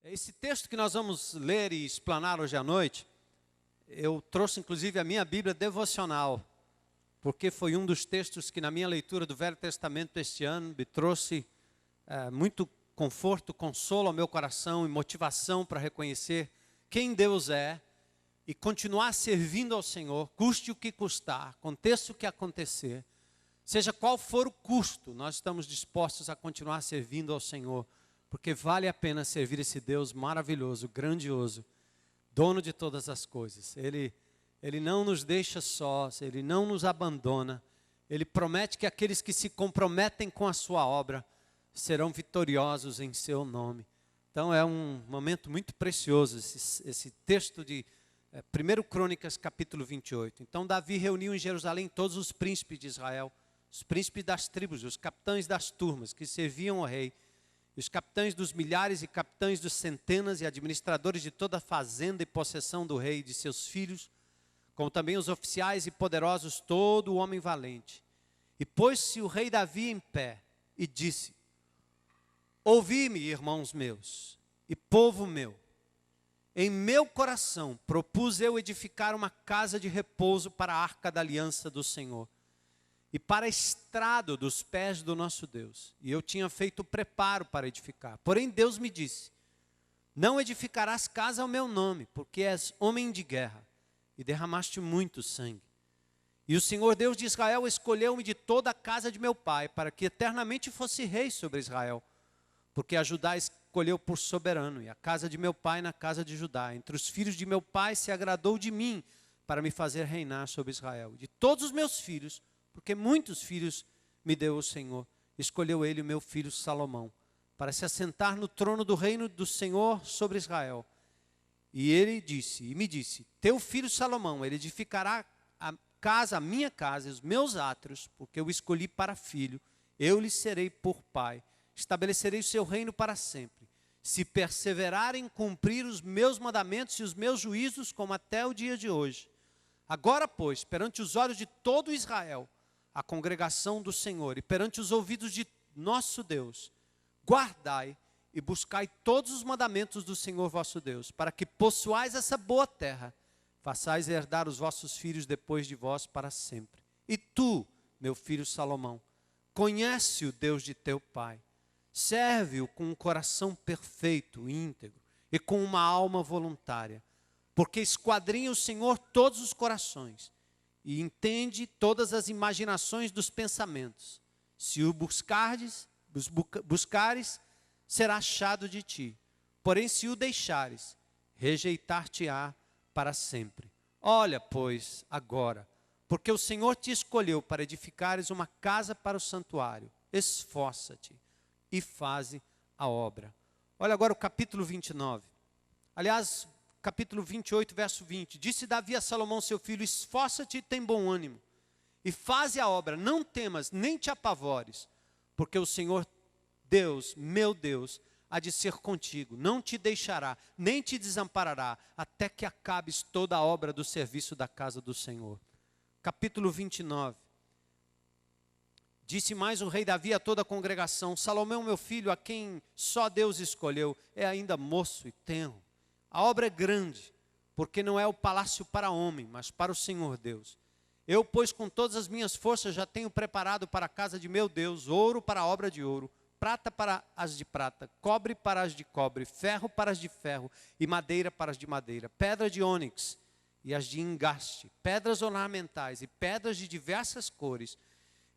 Esse texto que nós vamos ler e explanar hoje à noite, eu trouxe inclusive a minha Bíblia devocional, porque foi um dos textos que na minha leitura do Velho Testamento este ano me trouxe muito conforto, consolo ao meu coração e motivação para reconhecer quem Deus é e continuar servindo ao Senhor, custe o que custar, aconteça o que acontecer, seja qual for o custo, nós estamos dispostos a continuar servindo ao Senhor, porque vale a pena servir esse Deus maravilhoso, grandioso, dono de todas as coisas. Ele não nos deixa sós, Ele não nos abandona. Ele promete que aqueles que se comprometem com a sua obra serão vitoriosos em seu nome. Então é um momento muito precioso esse texto de 1 Crônicas capítulo 28. Então Davi reuniu em Jerusalém todos os príncipes de Israel, os príncipes das tribos, os capitães das turmas que serviam ao rei, os capitães dos milhares e capitães dos centenas e administradores de toda a fazenda e possessão do rei e de seus filhos, como também os oficiais e poderosos, todo o homem valente. E pôs-se o rei Davi em pé e disse: ouvi-me, irmãos meus, e povo meu, em meu coração propus eu edificar uma casa de repouso para a arca da aliança do Senhor, e para estrado dos pés do nosso Deus. E eu tinha feito preparo para edificar. Porém Deus me disse: não edificarás casa ao meu nome, porque és homem de guerra, e derramaste muito sangue. E o Senhor Deus de Israel escolheu-me de toda a casa de meu pai, para que eternamente fosse rei sobre Israel, porque a Judá escolheu por soberano, e a casa de meu pai na casa de Judá. Entre os filhos de meu pai se agradou de mim, para me fazer reinar sobre Israel. De todos os meus filhos, porque muitos filhos me deu o Senhor, escolheu ele o meu filho Salomão, para se assentar no trono do reino do Senhor sobre Israel. E ele me disse, teu filho Salomão, ele edificará a minha casa, e os meus átrios, porque eu o escolhi para filho, eu lhe serei por pai, estabelecerei o seu reino para sempre. Se perseverar em cumprir os meus mandamentos e os meus juízos, como até o dia de hoje. Agora, pois, perante os olhos de todo Israel, a congregação do Senhor, e perante os ouvidos de nosso Deus, guardai e buscai todos os mandamentos do Senhor vosso Deus, para que possuais essa boa terra, façais herdar os vossos filhos depois de vós para sempre. E tu, meu filho Salomão, conhece o Deus de teu pai, serve-o com um coração perfeito, íntegro, e com uma alma voluntária, porque esquadrinha o Senhor todos os corações, e entende todas as imaginações dos pensamentos. Se o buscares, será achado de ti. Porém, se o deixares, rejeitar-te-á para sempre. Olha, pois, agora, porque o Senhor te escolheu para edificares uma casa para o santuário. Esforça-te e faze a obra. Olha agora o capítulo 29. Aliás, capítulo 28, verso 20. Disse Davi a Salomão, seu filho: esforça-te e tem bom ânimo, e faze a obra, não temas, nem te apavores, porque o Senhor Deus, meu Deus, há de ser contigo, não te deixará, nem te desamparará, até que acabes toda a obra do serviço da casa do Senhor. Capítulo 29. Disse mais o rei Davi a toda a congregação: Salomão, meu filho, a quem só Deus escolheu, é ainda moço e tenro. A obra é grande, porque não é o palácio para homem, mas para o Senhor Deus. Eu, pois, com todas as minhas forças já tenho preparado para a casa de meu Deus, ouro para a obra de ouro, prata para as de prata, cobre para as de cobre, ferro para as de ferro e madeira para as de madeira, pedra de ônix e as de engaste, pedras ornamentais e pedras de diversas cores,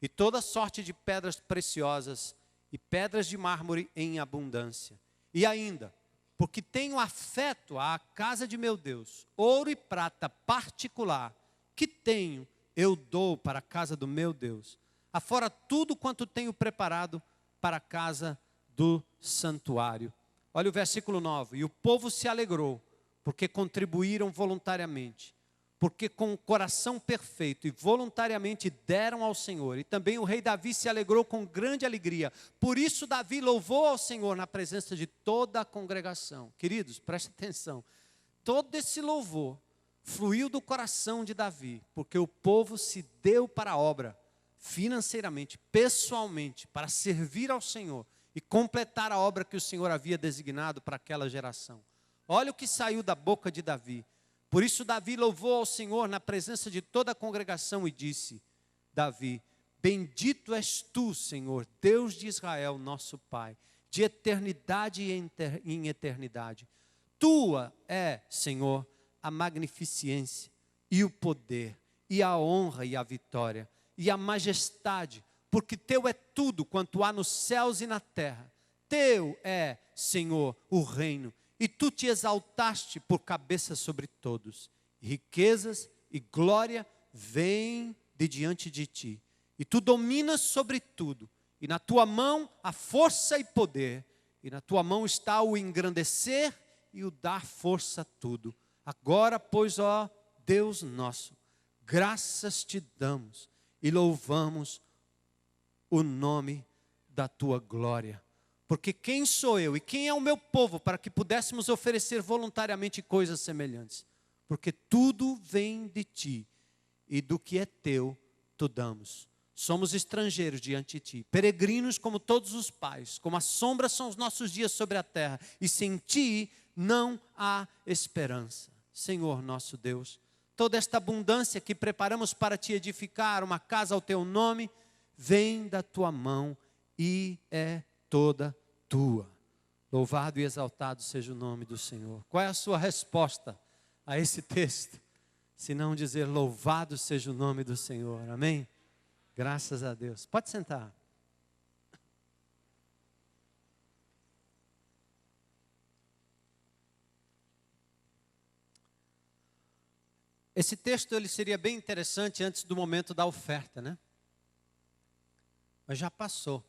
e toda sorte de pedras preciosas e pedras de mármore em abundância. E ainda, porque tenho afeto à casa de meu Deus, ouro e prata particular, que tenho, eu dou para a casa do meu Deus, afora tudo quanto tenho preparado para a casa do santuário. Olha o versículo 9. E o povo se alegrou, porque contribuíram voluntariamente, porque com o coração perfeito e voluntariamente deram ao Senhor. E também o rei Davi se alegrou com grande alegria. Por isso Davi louvou ao Senhor na presença de toda a congregação. Queridos, prestem atenção. Todo esse louvor fluiu do coração de Davi, porque o povo se deu para a obra, financeiramente, pessoalmente, para servir ao Senhor e completar a obra que o Senhor havia designado para aquela geração. Olha o que saiu da boca de Davi. Por isso Davi louvou ao Senhor na presença de toda a congregação e disse, Davi, bendito és tu, Senhor, Deus de Israel, nosso Pai, de eternidade em eternidade. Tua é, Senhor, a magnificência e o poder, e a honra e a vitória, e a majestade, porque teu é tudo quanto há nos céus e na terra. Teu é, Senhor, o reino, e tu te exaltaste por cabeça sobre todos. Riquezas e glória vêm de diante de ti, e tu dominas sobre tudo, e na tua mão a força e poder, e na tua mão está o engrandecer e o dar força a tudo. Agora, pois, ó Deus nosso, graças te damos e louvamos o nome da tua glória. Porque quem sou eu e quem é o meu povo para que pudéssemos oferecer voluntariamente coisas semelhantes? Porque tudo vem de ti e do que é teu, tu damos. Somos estrangeiros diante de ti, peregrinos como todos os pais, como a sombra são os nossos dias sobre a terra, e sem ti não há esperança. Senhor nosso Deus, toda esta abundância que preparamos para te edificar, uma casa ao teu nome, vem da tua mão e é toda tua. Louvado e exaltado seja o nome do Senhor. Qual é a sua resposta a esse texto? Se não dizer louvado seja o nome do Senhor, amém? Graças a Deus. Pode sentar. Esse texto ele seria bem interessante antes do momento da oferta, né? Mas já passou.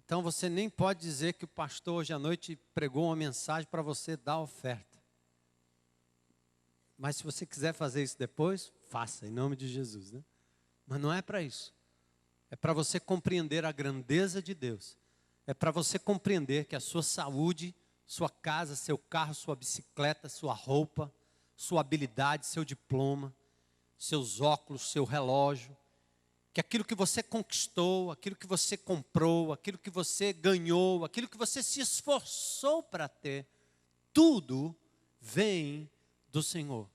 Então você nem pode dizer que o pastor hoje à noite pregou uma mensagem para você dar a oferta. Mas se você quiser fazer isso depois, faça, em nome de Jesus, né? Mas não é para isso. É para você compreender a grandeza de Deus. É para você compreender que a sua saúde, sua casa, seu carro, sua bicicleta, sua roupa, sua habilidade, seu diploma, seus óculos, seu relógio, que aquilo que você conquistou, aquilo que você comprou, aquilo que você ganhou, aquilo que você se esforçou para ter, tudo vem do Senhor.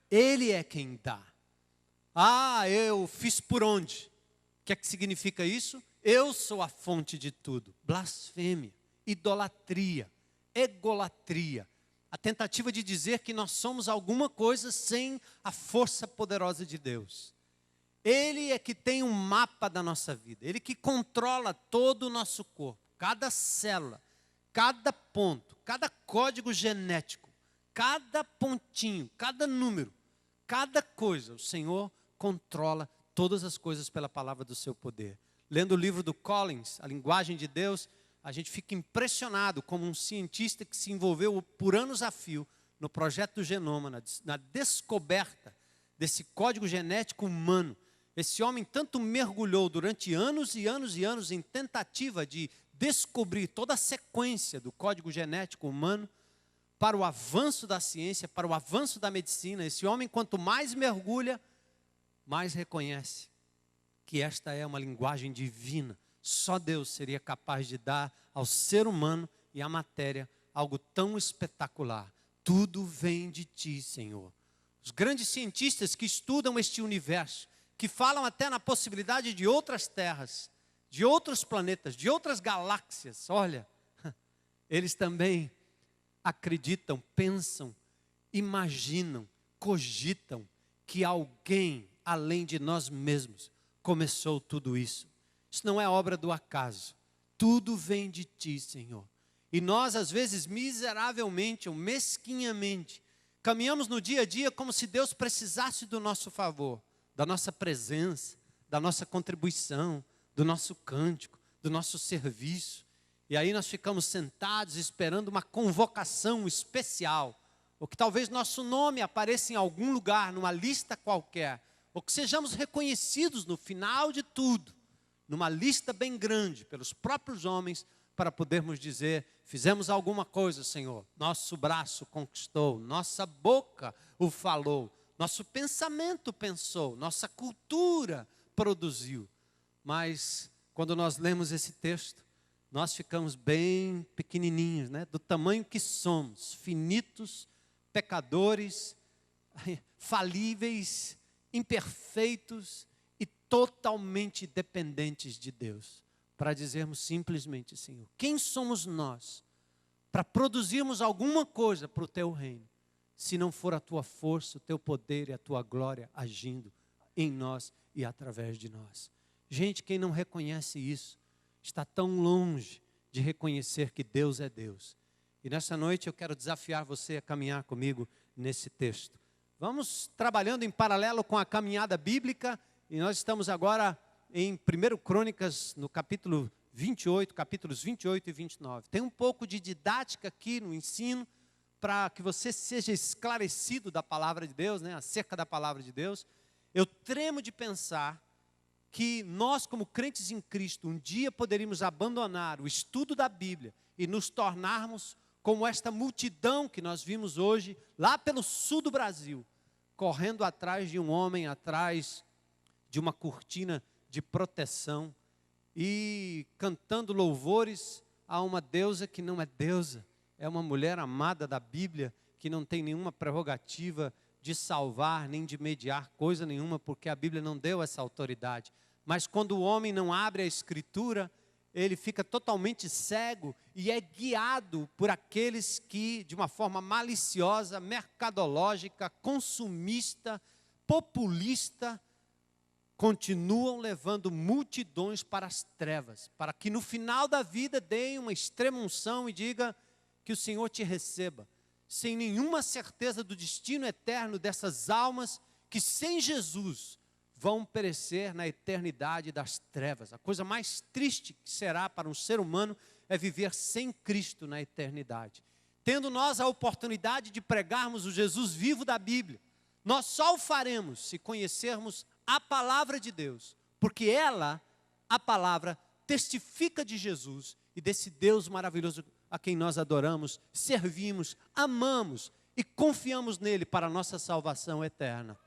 Ele é quem dá. Ah, eu fiz por onde? O que é que significa isso? Eu sou a fonte de tudo. Blasfêmia, idolatria, egolatria. A tentativa de dizer que nós somos alguma coisa sem a força poderosa de Deus. Ele é que tem um mapa da nossa vida. Ele que controla todo o nosso corpo. Cada célula, cada ponto, cada código genético, cada pontinho, cada número, cada coisa. O Senhor controla todas as coisas pela palavra do seu poder. Lendo o livro do Collins, A Linguagem de Deus, a gente fica impressionado como um cientista que se envolveu por anos a fio no projeto do genoma, na descoberta desse código genético humano. Esse homem tanto mergulhou durante anos e anos e anos em tentativa de descobrir toda a sequência do código genético humano para o avanço da ciência, para o avanço da medicina. Esse homem, quanto mais mergulha, mais reconhece que esta é uma linguagem divina. Só Deus seria capaz de dar ao ser humano e à matéria algo tão espetacular. Tudo vem de ti, Senhor. Os grandes cientistas que estudam este universo, que falam até na possibilidade de outras terras, de outros planetas, de outras galáxias, olha, eles também acreditam, pensam, imaginam, cogitam que alguém, além de nós mesmos, começou tudo isso. Isso não é obra do acaso. Tudo vem de ti, Senhor. E nós, às vezes, miseravelmente ou mesquinhamente, caminhamos no dia a dia como se Deus precisasse do nosso favor, da nossa presença, da nossa contribuição, do nosso cântico, do nosso serviço. E aí nós ficamos sentados esperando uma convocação especial, ou que talvez nosso nome apareça em algum lugar, numa lista qualquer, ou que sejamos reconhecidos no final de tudo, numa lista bem grande, pelos próprios homens, para podermos dizer, fizemos alguma coisa, Senhor. Nosso braço conquistou, nossa boca o falou, nosso pensamento pensou, nossa cultura produziu. Mas, quando nós lemos esse texto, nós ficamos bem pequenininhos, né? Do tamanho que somos, finitos, pecadores, falíveis, imperfeitos e totalmente dependentes de Deus. Para dizermos simplesmente, Senhor, quem somos nós para produzirmos alguma coisa para o Teu reino, se não for a Tua força, o Teu poder e a Tua glória agindo em nós e através de nós. Gente, quem não reconhece isso, está tão longe de reconhecer que Deus é Deus. E nessa noite eu quero desafiar você a caminhar comigo nesse texto. Vamos trabalhando em paralelo com a caminhada bíblica, e nós estamos agora em 1 Crônicas, no capítulo 28, capítulos 28 e 29. Tem um pouco de didática aqui no ensino, para que você seja esclarecido da palavra de Deus, né, acerca da palavra de Deus. Eu tremo de pensar que nós, como crentes em Cristo, um dia poderíamos abandonar o estudo da Bíblia e nos tornarmos como esta multidão que nós vimos hoje, lá pelo sul do Brasil, correndo atrás de um homem, atrás de uma cortina de proteção e cantando louvores a uma deusa que não é deusa. É uma mulher amada da Bíblia, que não tem nenhuma prerrogativa de salvar, nem de mediar coisa nenhuma, porque a Bíblia não deu essa autoridade. Mas quando o homem não abre a Escritura, ele fica totalmente cego e é guiado por aqueles que, de uma forma maliciosa, mercadológica, consumista, populista, continuam levando multidões para as trevas, para que no final da vida deem uma extrema unção e diga que o Senhor te receba, sem nenhuma certeza do destino eterno dessas almas que sem Jesus vão perecer na eternidade das trevas. A coisa mais triste que será para um ser humano é viver sem Cristo na eternidade. Tendo nós a oportunidade de pregarmos o Jesus vivo da Bíblia, nós só o faremos se conhecermos a palavra de Deus, porque ela, a palavra, testifica de Jesus e desse Deus maravilhoso a quem nós adoramos, servimos, amamos e confiamos nele para a nossa salvação eterna.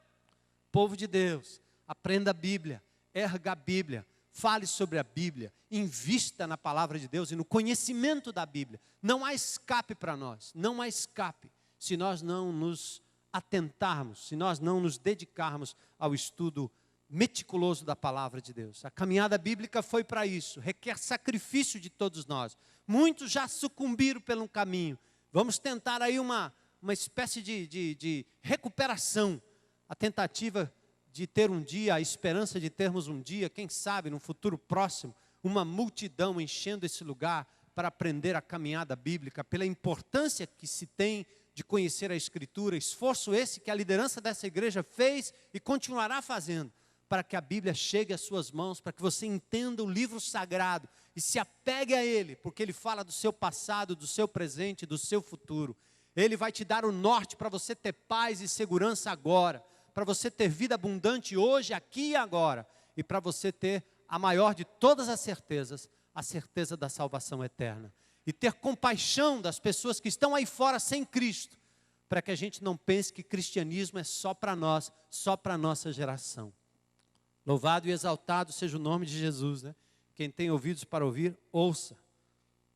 Povo de Deus, aprenda a Bíblia, erga a Bíblia, fale sobre a Bíblia, invista na palavra de Deus e no conhecimento da Bíblia. Não há escape para nós, não há escape se nós não nos atentarmos, se nós não nos dedicarmos ao estudo meticuloso da palavra de Deus. A caminhada bíblica foi para isso, requer sacrifício de todos nós. Muitos já sucumbiram pelo caminho. Vamos tentar aí uma espécie de recuperação, a tentativa de ter um dia, a esperança de termos um dia, quem sabe, no futuro próximo, uma multidão enchendo esse lugar para aprender a caminhada bíblica, pela importância que se tem de conhecer a Escritura, esforço esse que a liderança dessa igreja fez e continuará fazendo, para que a Bíblia chegue às suas mãos, para que você entenda o livro sagrado e se apegue a ele, porque ele fala do seu passado, do seu presente, do seu futuro. Ele vai te dar o norte para você ter paz e segurança agora, para você ter vida abundante hoje, aqui e agora, e para você ter a maior de todas as certezas, a certeza da salvação eterna. E ter compaixão das pessoas que estão aí fora sem Cristo, para que a gente não pense que cristianismo é só para nós, só para a nossa geração. Louvado e exaltado seja o nome de Jesus, né? Quem tem ouvidos para ouvir, ouça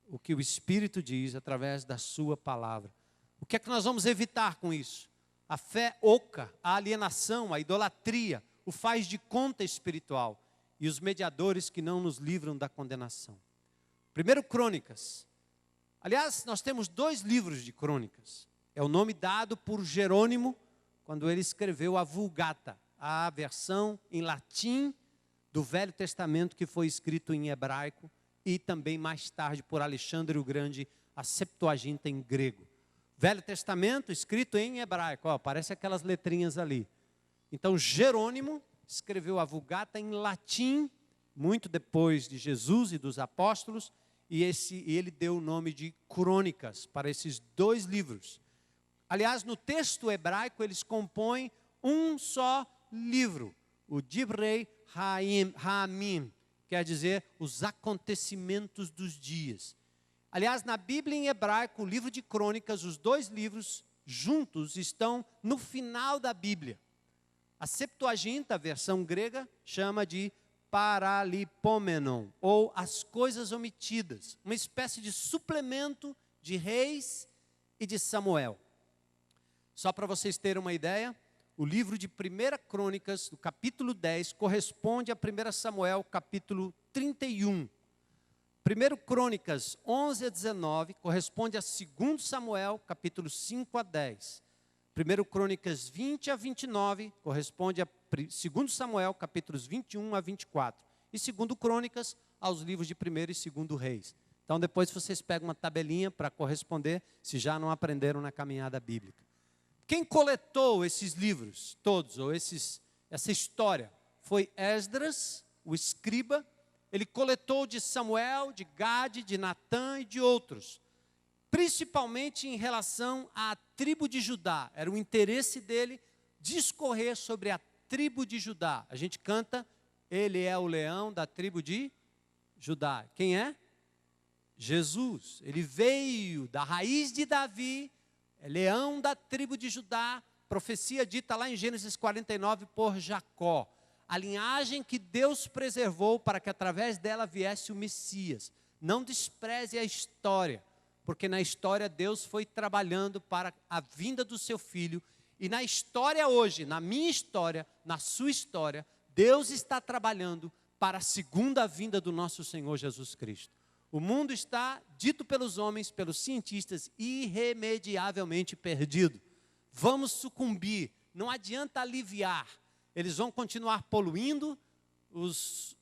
o que o Espírito diz através da sua palavra. O que é que nós vamos evitar com isso? A fé oca, a alienação, a idolatria, o faz de conta espiritual e os mediadores que não nos livram da condenação. 1 Crônicas. Aliás, nós temos 2 livros de crônicas. É o nome dado por Jerônimo, quando ele escreveu a Vulgata, a versão em latim do Velho Testamento que foi escrito em hebraico e também mais tarde por Alexandre o Grande, a Septuaginta em grego. Velho Testamento escrito em hebraico, ó, parece aquelas letrinhas ali. Então Jerônimo escreveu a Vulgata em latim, muito depois de Jesus e dos apóstolos, e ele deu o nome de Crônicas para esses 2 livros. Aliás, no texto hebraico eles compõem um só livro, o Divrei Ha'amim, quer dizer, os acontecimentos dos dias. Aliás, na Bíblia em hebraico, o livro de Crônicas, os 2 livros juntos estão no final da Bíblia. A Septuaginta, a versão grega, chama de paralipomenon, ou as coisas omitidas, uma espécie de suplemento de Reis e de Samuel. Só para vocês terem uma ideia, o livro de 1 Crônicas, do capítulo 10, corresponde a 1 Samuel, capítulo 31. 1 Crônicas 11 a 19, corresponde a 2 Samuel, capítulo 5 a 10. 1 Crônicas 20 a 29, corresponde a 2 Samuel, capítulos 21 a 24. E 2 Crônicas, aos livros de 1 e 2 Reis. Então, depois vocês pegam uma tabelinha para corresponder, se já não aprenderam na caminhada bíblica. Quem coletou esses livros todos, ou essa história, foi Esdras, o escriba. Ele coletou de Samuel, de Gade, de Natã e de outros. Principalmente em relação à tribo de Judá. Era o interesse dele discorrer sobre a tribo de Judá. A gente canta, ele é o leão da tribo de Judá. Quem é? Jesus. Ele veio da raiz de Davi, é leão da tribo de Judá, profecia dita lá em Gênesis 49 por Jacó. A linhagem que Deus preservou para que através dela viesse o Messias. Não despreze a história, porque na história Deus foi trabalhando para a vinda do seu filho. E na história hoje, na minha história, na sua história, Deus está trabalhando para a segunda vinda do nosso Senhor Jesus Cristo. O mundo está, dito pelos homens, pelos cientistas, irremediavelmente perdido. Vamos sucumbir, não adianta aliviar. Eles vão continuar poluindo, os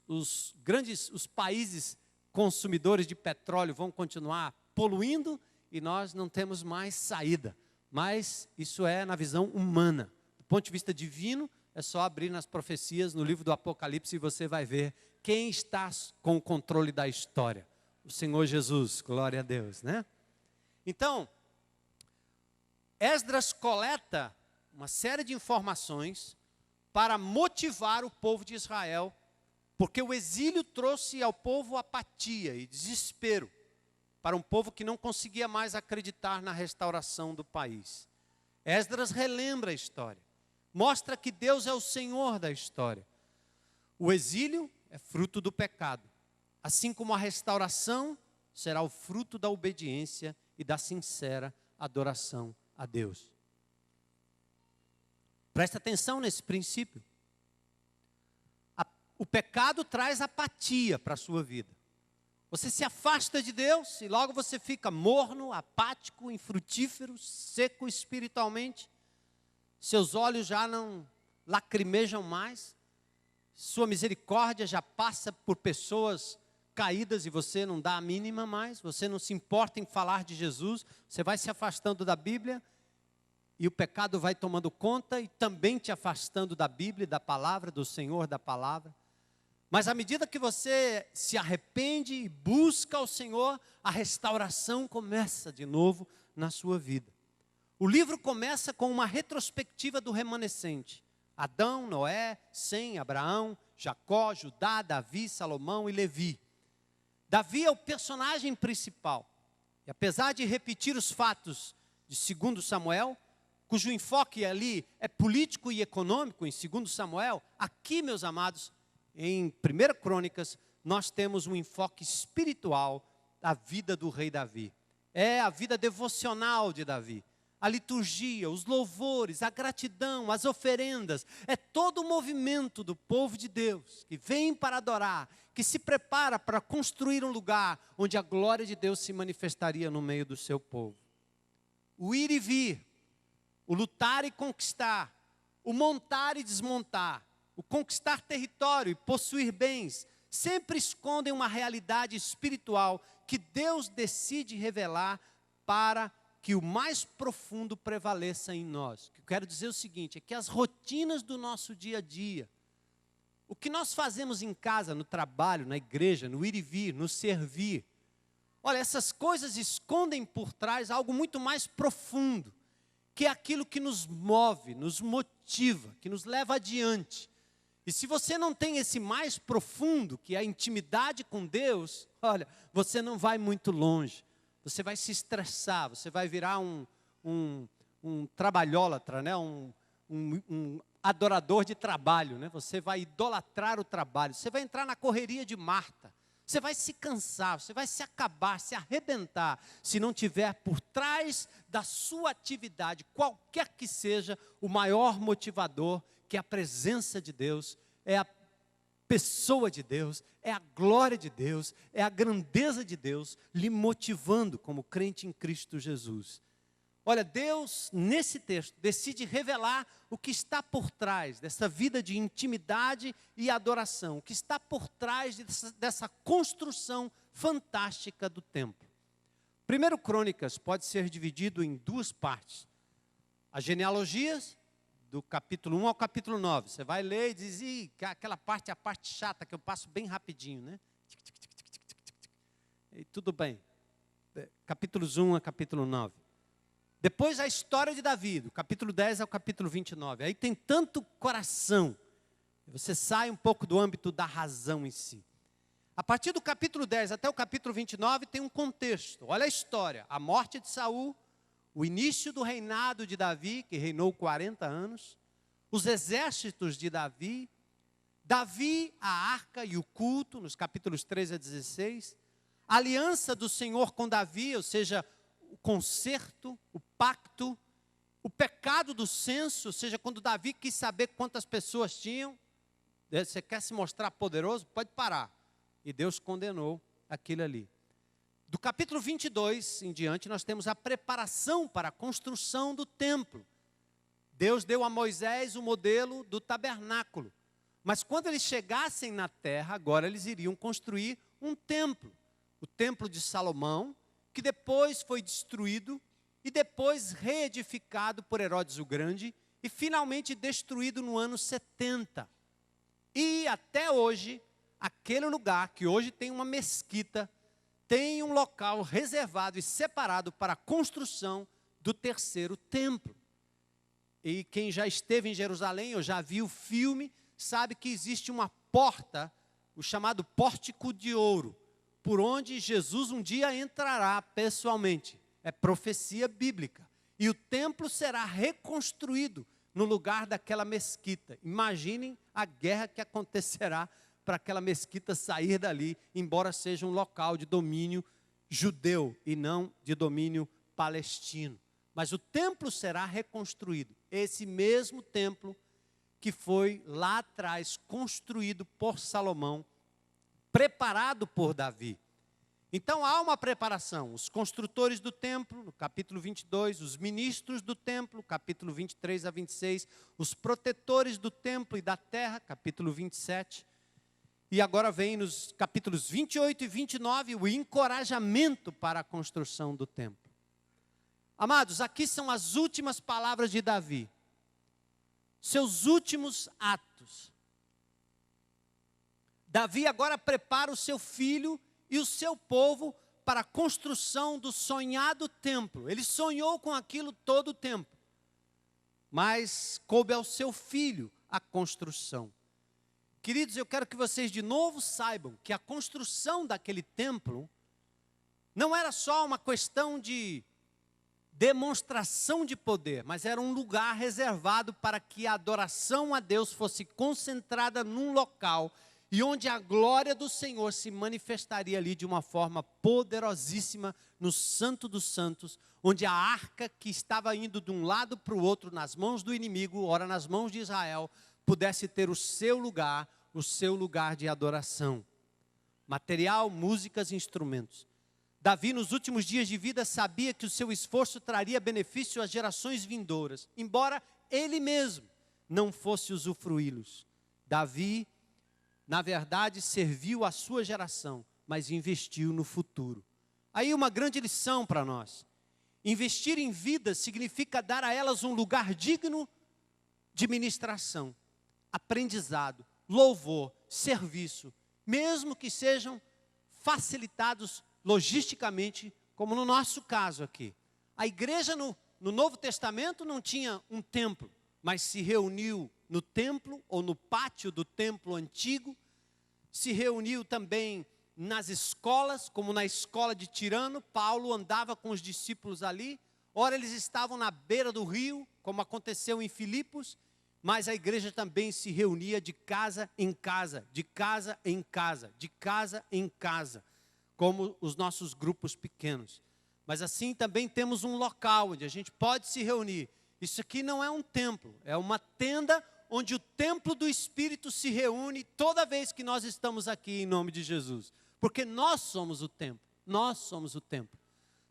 países consumidores de petróleo vão continuar poluindo e nós não temos mais saída. Mas isso é na visão humana. Do ponto de vista divino, é só abrir nas profecias, no livro do Apocalipse, e você vai ver quem está com o controle da história. O Senhor Jesus, glória a Deus, né? Então, Esdras coleta uma série de informações para motivar o povo de Israel, porque o exílio trouxe ao povo apatia e desespero, para um povo que não conseguia mais acreditar na restauração do país. Esdras relembra a história, mostra que Deus é o Senhor da história. O exílio é fruto do pecado. Assim como a restauração será o fruto da obediência e da sincera adoração a Deus. Presta atenção nesse princípio. O pecado traz apatia para a sua vida. Você se afasta de Deus e logo você fica morno, apático, infrutífero, seco espiritualmente. Seus olhos já não lacrimejam mais. Sua misericórdia já passa por pessoas caídas e você não dá a mínima mais, você não se importa em falar de Jesus, você vai se afastando da Bíblia e o pecado vai tomando conta e também te afastando da Bíblia, da palavra, do Senhor, da palavra. Mas à medida que você se arrepende e busca o Senhor, a restauração começa de novo na sua vida. O livro começa com uma retrospectiva do remanescente. Adão, Noé, Sem, Abraão, Jacó, Judá, Davi, Salomão e Levi. Davi é o personagem principal. E apesar de repetir os fatos de 2 Samuel, cujo enfoque ali é político e econômico em 2 Samuel, aqui, meus amados, em 1 Crônicas, nós temos um enfoque espiritual da vida do rei Davi. É a vida devocional de Davi. A liturgia, os louvores, a gratidão, as oferendas, é todo o movimento do povo de Deus que vem para adorar, que se prepara para construir um lugar onde a glória de Deus se manifestaria no meio do seu povo. O ir e vir, o lutar e conquistar, o montar e desmontar, o conquistar território e possuir bens, sempre escondem uma realidade espiritual que Deus decide revelar para que o mais profundo prevaleça em nós. O que eu quero dizer é o seguinte, é que as rotinas do nosso dia a dia, o que nós fazemos em casa, no trabalho, na igreja, no ir e vir, no servir, olha, essas coisas escondem por trás algo muito mais profundo, que é aquilo que nos move, nos motiva, que nos leva adiante. E se você não tem esse mais profundo, que é a intimidade com Deus, olha, você não vai muito longe. Você vai se estressar, você vai virar um trabalhólatra, né? um adorador de trabalho, né? Você vai idolatrar o trabalho, você vai entrar na correria de Marta, você vai se cansar, você vai se acabar, se arrebentar, se não tiver por trás da sua atividade, qualquer que seja, o maior motivador, que é a presença de Deus, é a pessoa de Deus, é a glória de Deus, é a grandeza de Deus, lhe motivando como crente em Cristo Jesus. Olha, Deus, nesse texto, decide revelar o que está por trás dessa vida de intimidade e adoração, o que está por trás dessa construção fantástica do templo. 1 Crônicas pode ser dividido em duas partes. As genealogias, do capítulo 1 ao capítulo 9. Você vai ler e diz, aquela parte é a parte chata, que eu passo bem rapidinho, né? E tudo bem. Capítulos 1 a capítulo 9. Depois a história de Davi, do capítulo 10 ao capítulo 29. Aí tem tanto coração. Você sai um pouco do âmbito da razão em si. A partir do capítulo 10 até o capítulo 29 tem um contexto. Olha a história. A morte de Saul, o início do reinado de Davi, que reinou 40 anos. Os exércitos de Davi. Davi, a arca e o culto, nos capítulos 13 a 16. A aliança do Senhor com Davi, ou seja, o concerto, o pacto, o pecado do censo, ou seja, quando Davi quis saber quantas pessoas tinham, você quer se mostrar poderoso? Pode parar. E Deus condenou aquilo ali. Do capítulo 22 em diante, nós temos a preparação para a construção do templo. Deus deu a Moisés o modelo do tabernáculo. Mas quando eles chegassem na terra, agora eles iriam construir um templo. O templo de Salomão, que depois foi destruído e depois reedificado por Herodes o Grande e finalmente destruído no ano 70. E até hoje, aquele lugar que hoje tem uma mesquita, tem um local reservado e separado para a construção do terceiro templo. E quem já esteve em Jerusalém ou já viu o filme, sabe que existe uma porta, o chamado Pórtico de Ouro, por onde Jesus um dia entrará pessoalmente. É profecia bíblica. E o templo será reconstruído no lugar daquela mesquita. Imaginem a guerra que acontecerá para aquela mesquita sair dali, embora seja um local de domínio judeu e não de domínio palestino. Mas o templo será reconstruído. Esse mesmo templo que foi lá atrás construído por Salomão, preparado por Davi. Então há uma preparação. Os construtores do templo, no capítulo 22, os ministros do templo, capítulo 23 a 26, os protetores do templo e da terra, capítulo 27. E agora vem nos capítulos 28 e 29 o encorajamento para a construção do templo. Amados, aqui são as últimas palavras de Davi. Seus últimos atos. Davi agora prepara o seu filho e o seu povo para a construção do sonhado templo. Ele sonhou com aquilo todo o tempo. Mas coube ao seu filho a construção. Queridos, eu quero que vocês de novo saibam que a construção daquele templo não era só uma questão de demonstração de poder, mas era um lugar reservado para que a adoração a Deus fosse concentrada num local e onde a glória do Senhor se manifestaria ali de uma forma poderosíssima no Santo dos Santos, onde a arca que estava indo de um lado para o outro nas mãos do inimigo, ora nas mãos de Israel, pudesse ter o seu lugar de adoração. Material, músicas e instrumentos. Davi, nos últimos dias de vida, sabia que o seu esforço traria benefício às gerações vindouras, embora ele mesmo não fosse usufruí-los. Davi, na verdade, serviu a sua geração, mas investiu no futuro. Aí uma grande lição para nós. Investir em vidas significa dar a elas um lugar digno de ministração, aprendizado, louvor, serviço, mesmo que sejam facilitados logisticamente, como no nosso caso aqui. A igreja no Novo Testamento não tinha um templo, mas se reuniu no templo ou no pátio do templo antigo, se reuniu também nas escolas, como na escola de Tirano. Paulo andava com os discípulos ali, ora eles estavam na beira do rio, como aconteceu em Filipos, mas a igreja também se reunia de casa em casa, de casa em casa, de casa em casa, como os nossos grupos pequenos. Mas assim também temos um local onde a gente pode se reunir. Isso aqui não é um templo, é uma tenda onde o templo do Espírito se reúne toda vez que nós estamos aqui em nome de Jesus. Porque nós somos o templo, nós somos o templo.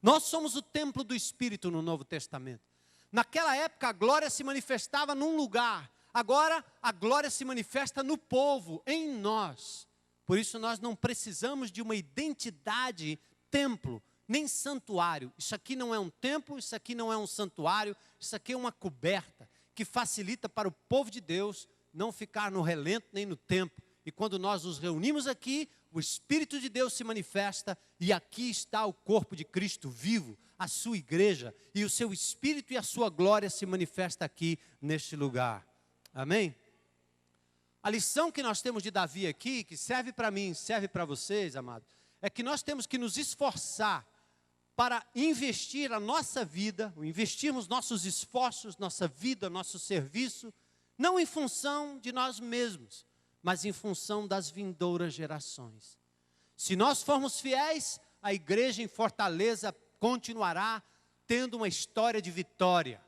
Nós somos o templo do Espírito no Novo Testamento. Naquela época a glória se manifestava num lugar, agora a glória se manifesta no povo, em nós. Por isso nós não precisamos de uma identidade templo, nem santuário. Isso aqui não é um templo, isso aqui não é um santuário, isso aqui é uma coberta que facilita para o povo de Deus não ficar no relento nem no tempo. E quando nós nos reunimos aqui, o Espírito de Deus se manifesta e aqui está o corpo de Cristo vivo, a sua igreja, e o seu Espírito e a sua glória se manifesta aqui neste lugar. Amém? A lição que nós temos de Davi aqui, que serve para mim, serve para vocês, amados, é que nós temos que nos esforçar para investir a nossa vida, investirmos nossos esforços, nossa vida, nosso serviço, não em função de nós mesmos, mas em função das vindouras gerações. Se nós formos fiéis, a igreja em Fortaleza continuará tendo uma história de vitória.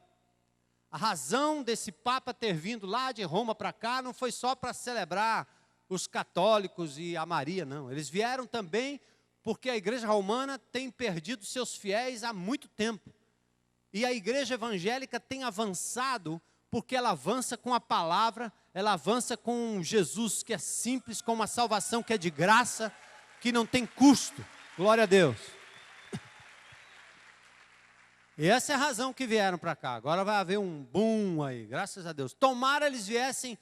A razão desse Papa ter vindo lá de Roma para cá não foi só para celebrar os católicos e a Maria, não. Eles vieram também porque a igreja romana tem perdido seus fiéis há muito tempo. E a igreja evangélica tem avançado porque ela avança com a palavra, ela avança com Jesus, que é simples, com uma salvação que é de graça, que não tem custo. Glória a Deus. E essa é a razão que vieram para cá. Agora vai haver um boom aí, graças a Deus. Tomara eles viessem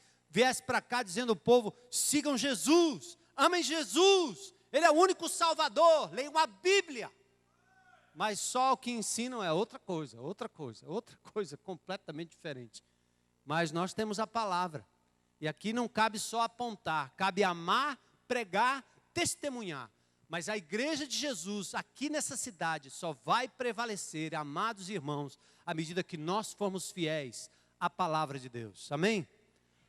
para cá dizendo ao povo, sigam Jesus, amem Jesus, Ele é o único Salvador, leiam a Bíblia. Mas só o que ensinam é outra coisa completamente diferente. Mas nós temos a palavra. E aqui não cabe só apontar, cabe amar, pregar, testemunhar. Mas a igreja de Jesus, aqui nessa cidade, só vai prevalecer, amados irmãos, à medida que nós formos fiéis à palavra de Deus. Amém?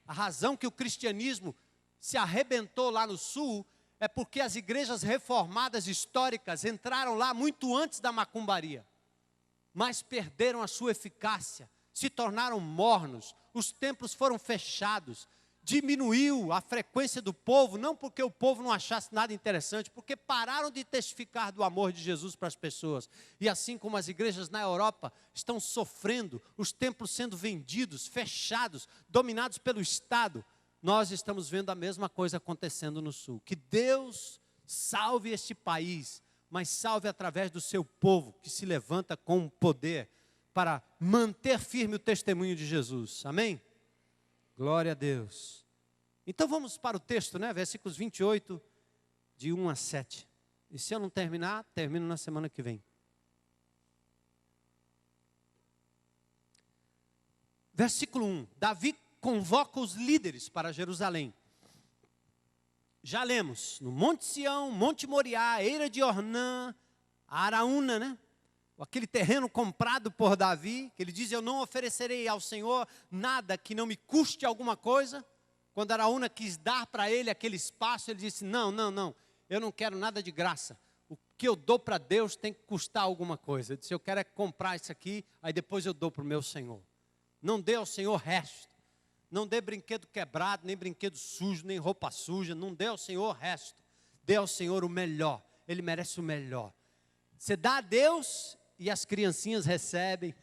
A razão que o cristianismo se arrebentou lá no sul é porque as igrejas reformadas históricas entraram lá muito antes da macumbaria, mas perderam a sua eficácia, se tornaram mornos, os templos foram fechados, diminuiu a frequência do povo, não porque o povo não achasse nada interessante, porque pararam de testificar do amor de Jesus para as pessoas. E assim como as igrejas na Europa estão sofrendo, os templos sendo vendidos, fechados, dominados pelo Estado, nós estamos vendo a mesma coisa acontecendo no sul. Que Deus salve este país, mas salve através do seu povo, que se levanta com poder para manter firme o testemunho de Jesus. Amém? Glória a Deus. Então vamos para o texto, né? Versículos 28, de 1 a 7. E se eu não terminar, termino na semana que vem. Versículo 1. Davi convoca os líderes para Jerusalém. Já lemos, no Monte Sião, Monte Moriá, Eira de Ornã, Araúna, né? Aquele terreno comprado por Davi, que ele diz, eu não oferecerei ao Senhor nada que não me custe alguma coisa. Quando Araúna quis dar para ele aquele espaço, ele disse, não, eu não quero nada de graça. O que eu dou para Deus tem que custar alguma coisa. Ele disse, eu quero é comprar isso aqui, aí depois eu dou para o meu Senhor. Não dê ao Senhor resto. Não dê brinquedo quebrado, nem brinquedo sujo, nem roupa suja. Não dê ao Senhor resto. Dê ao Senhor o melhor. Ele merece o melhor. Você dá a Deus e as criancinhas recebem,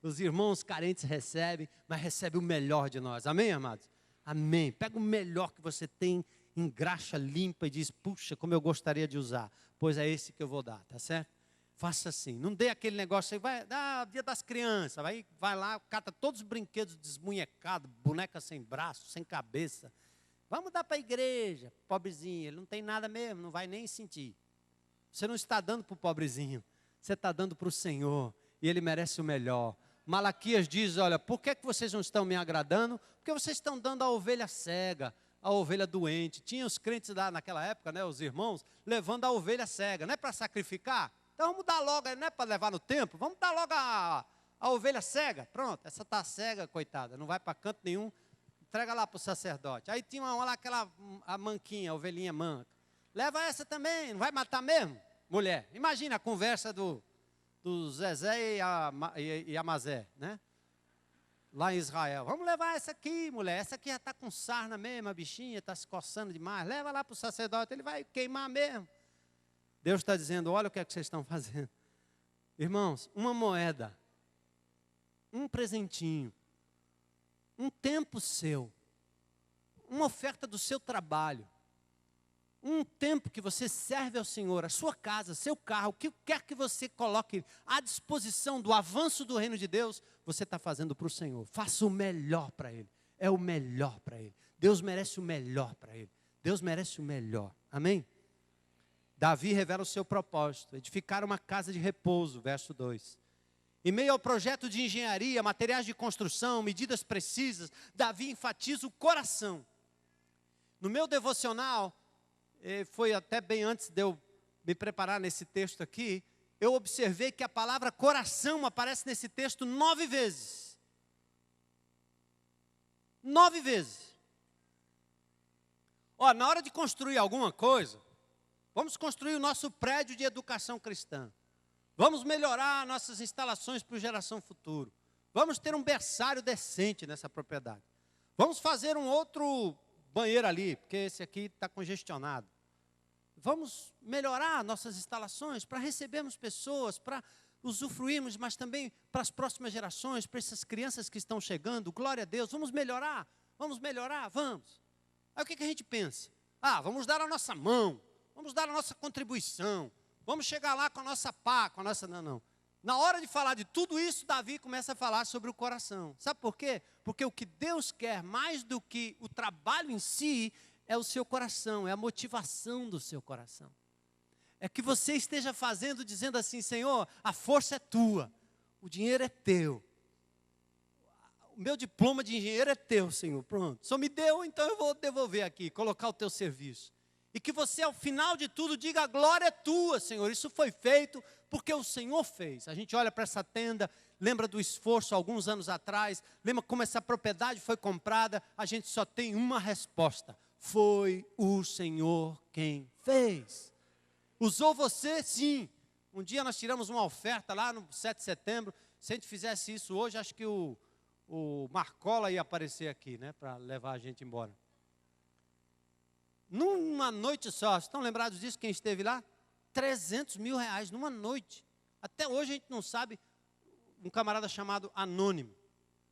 os irmãos carentes recebem, mas recebe o melhor de nós. Amém, amados? Amém. Pega o melhor que você tem, engraxa, limpa e diz, puxa, como eu gostaria de usar. Pois é esse que eu vou dar, tá certo? Faça assim. Não dê aquele negócio aí, vai dar dia das crianças, vai lá, cata todos os brinquedos desmunhecados, boneca sem braço, sem cabeça. Vamos dar para a igreja, pobrezinho, ele não tem nada mesmo, não vai nem sentir. Você não está dando para o pobrezinho, você está dando para o Senhor, e Ele merece o melhor. Malaquias diz, olha, por que vocês não estão me agradando? Porque vocês estão dando a ovelha cega, a ovelha doente. Tinha os crentes lá naquela época, né, os irmãos, levando a ovelha cega, não é para sacrificar? Então vamos dar logo, não é para levar no templo, vamos dar logo a ovelha cega. Pronto, essa está cega, coitada, não vai para canto nenhum, entrega lá para o sacerdote. Aí tinha uma lá, a manquinha, a ovelhinha manca. Leva essa também, não vai matar mesmo? Mulher, imagina a conversa do Zezé e a Mazé, né? Lá em Israel. Vamos levar essa aqui, mulher. Essa aqui já está com sarna mesmo, a bichinha está se coçando demais. Leva lá para o sacerdote, ele vai queimar mesmo. Deus está dizendo, olha o que é que vocês estão fazendo. Irmãos, uma moeda, um presentinho, um tempo seu, uma oferta do seu trabalho, um tempo que você serve ao Senhor, a sua casa, seu carro, o que quer que você coloque à disposição do avanço do reino de Deus, você está fazendo para o Senhor. Faça o melhor para Ele. É o melhor para Ele. Deus merece o melhor para Ele. Deus merece o melhor. Amém? Davi revela o seu propósito, edificar uma casa de repouso, verso 2. Em meio ao projeto de engenharia, materiais de construção, medidas precisas, Davi enfatiza o coração. No meu devocional, foi até bem antes de eu me preparar nesse texto aqui, eu observei que a palavra coração aparece nesse texto 9 vezes. 9 vezes. Ó, na hora de construir alguma coisa, vamos construir o nosso prédio de educação cristã. Vamos melhorar nossas instalações para a geração futura. Vamos ter um berçário decente nessa propriedade. Vamos fazer um outro banheiro ali, porque esse aqui está congestionado. Vamos melhorar nossas instalações para recebermos pessoas, para usufruirmos, mas também para as próximas gerações, para essas crianças que estão chegando. Glória a Deus, vamos melhorar, vamos. Aí o que a gente pensa? Vamos dar a nossa mão, vamos dar a nossa contribuição, vamos chegar lá com a nossa pá, com a nossa... Não. Na hora de falar de tudo isso, Davi começa a falar sobre o coração. Sabe por quê? Porque o que Deus quer mais do que o trabalho em si é o seu coração, é a motivação do seu coração. É que você esteja fazendo, dizendo assim, Senhor, a força é tua, o dinheiro é teu. O meu diploma de engenheiro é teu, Senhor, pronto. Só me deu, então eu vou devolver aqui, colocar o teu serviço. E que você, ao final de tudo, diga, a glória é tua, Senhor. Isso foi feito porque o Senhor fez. A gente olha para essa tenda, lembra do esforço alguns anos atrás, lembra como essa propriedade foi comprada, a gente só tem uma resposta. Foi o Senhor quem fez. Usou você, sim. Um dia nós tiramos uma oferta lá no 7 de setembro. Se a gente fizesse isso hoje, acho que o Marcola ia aparecer aqui, né, para levar a gente embora. Numa noite só, vocês estão lembrados disso, quem esteve lá? 300 mil reais numa noite. Até hoje a gente não sabe, um camarada chamado Anônimo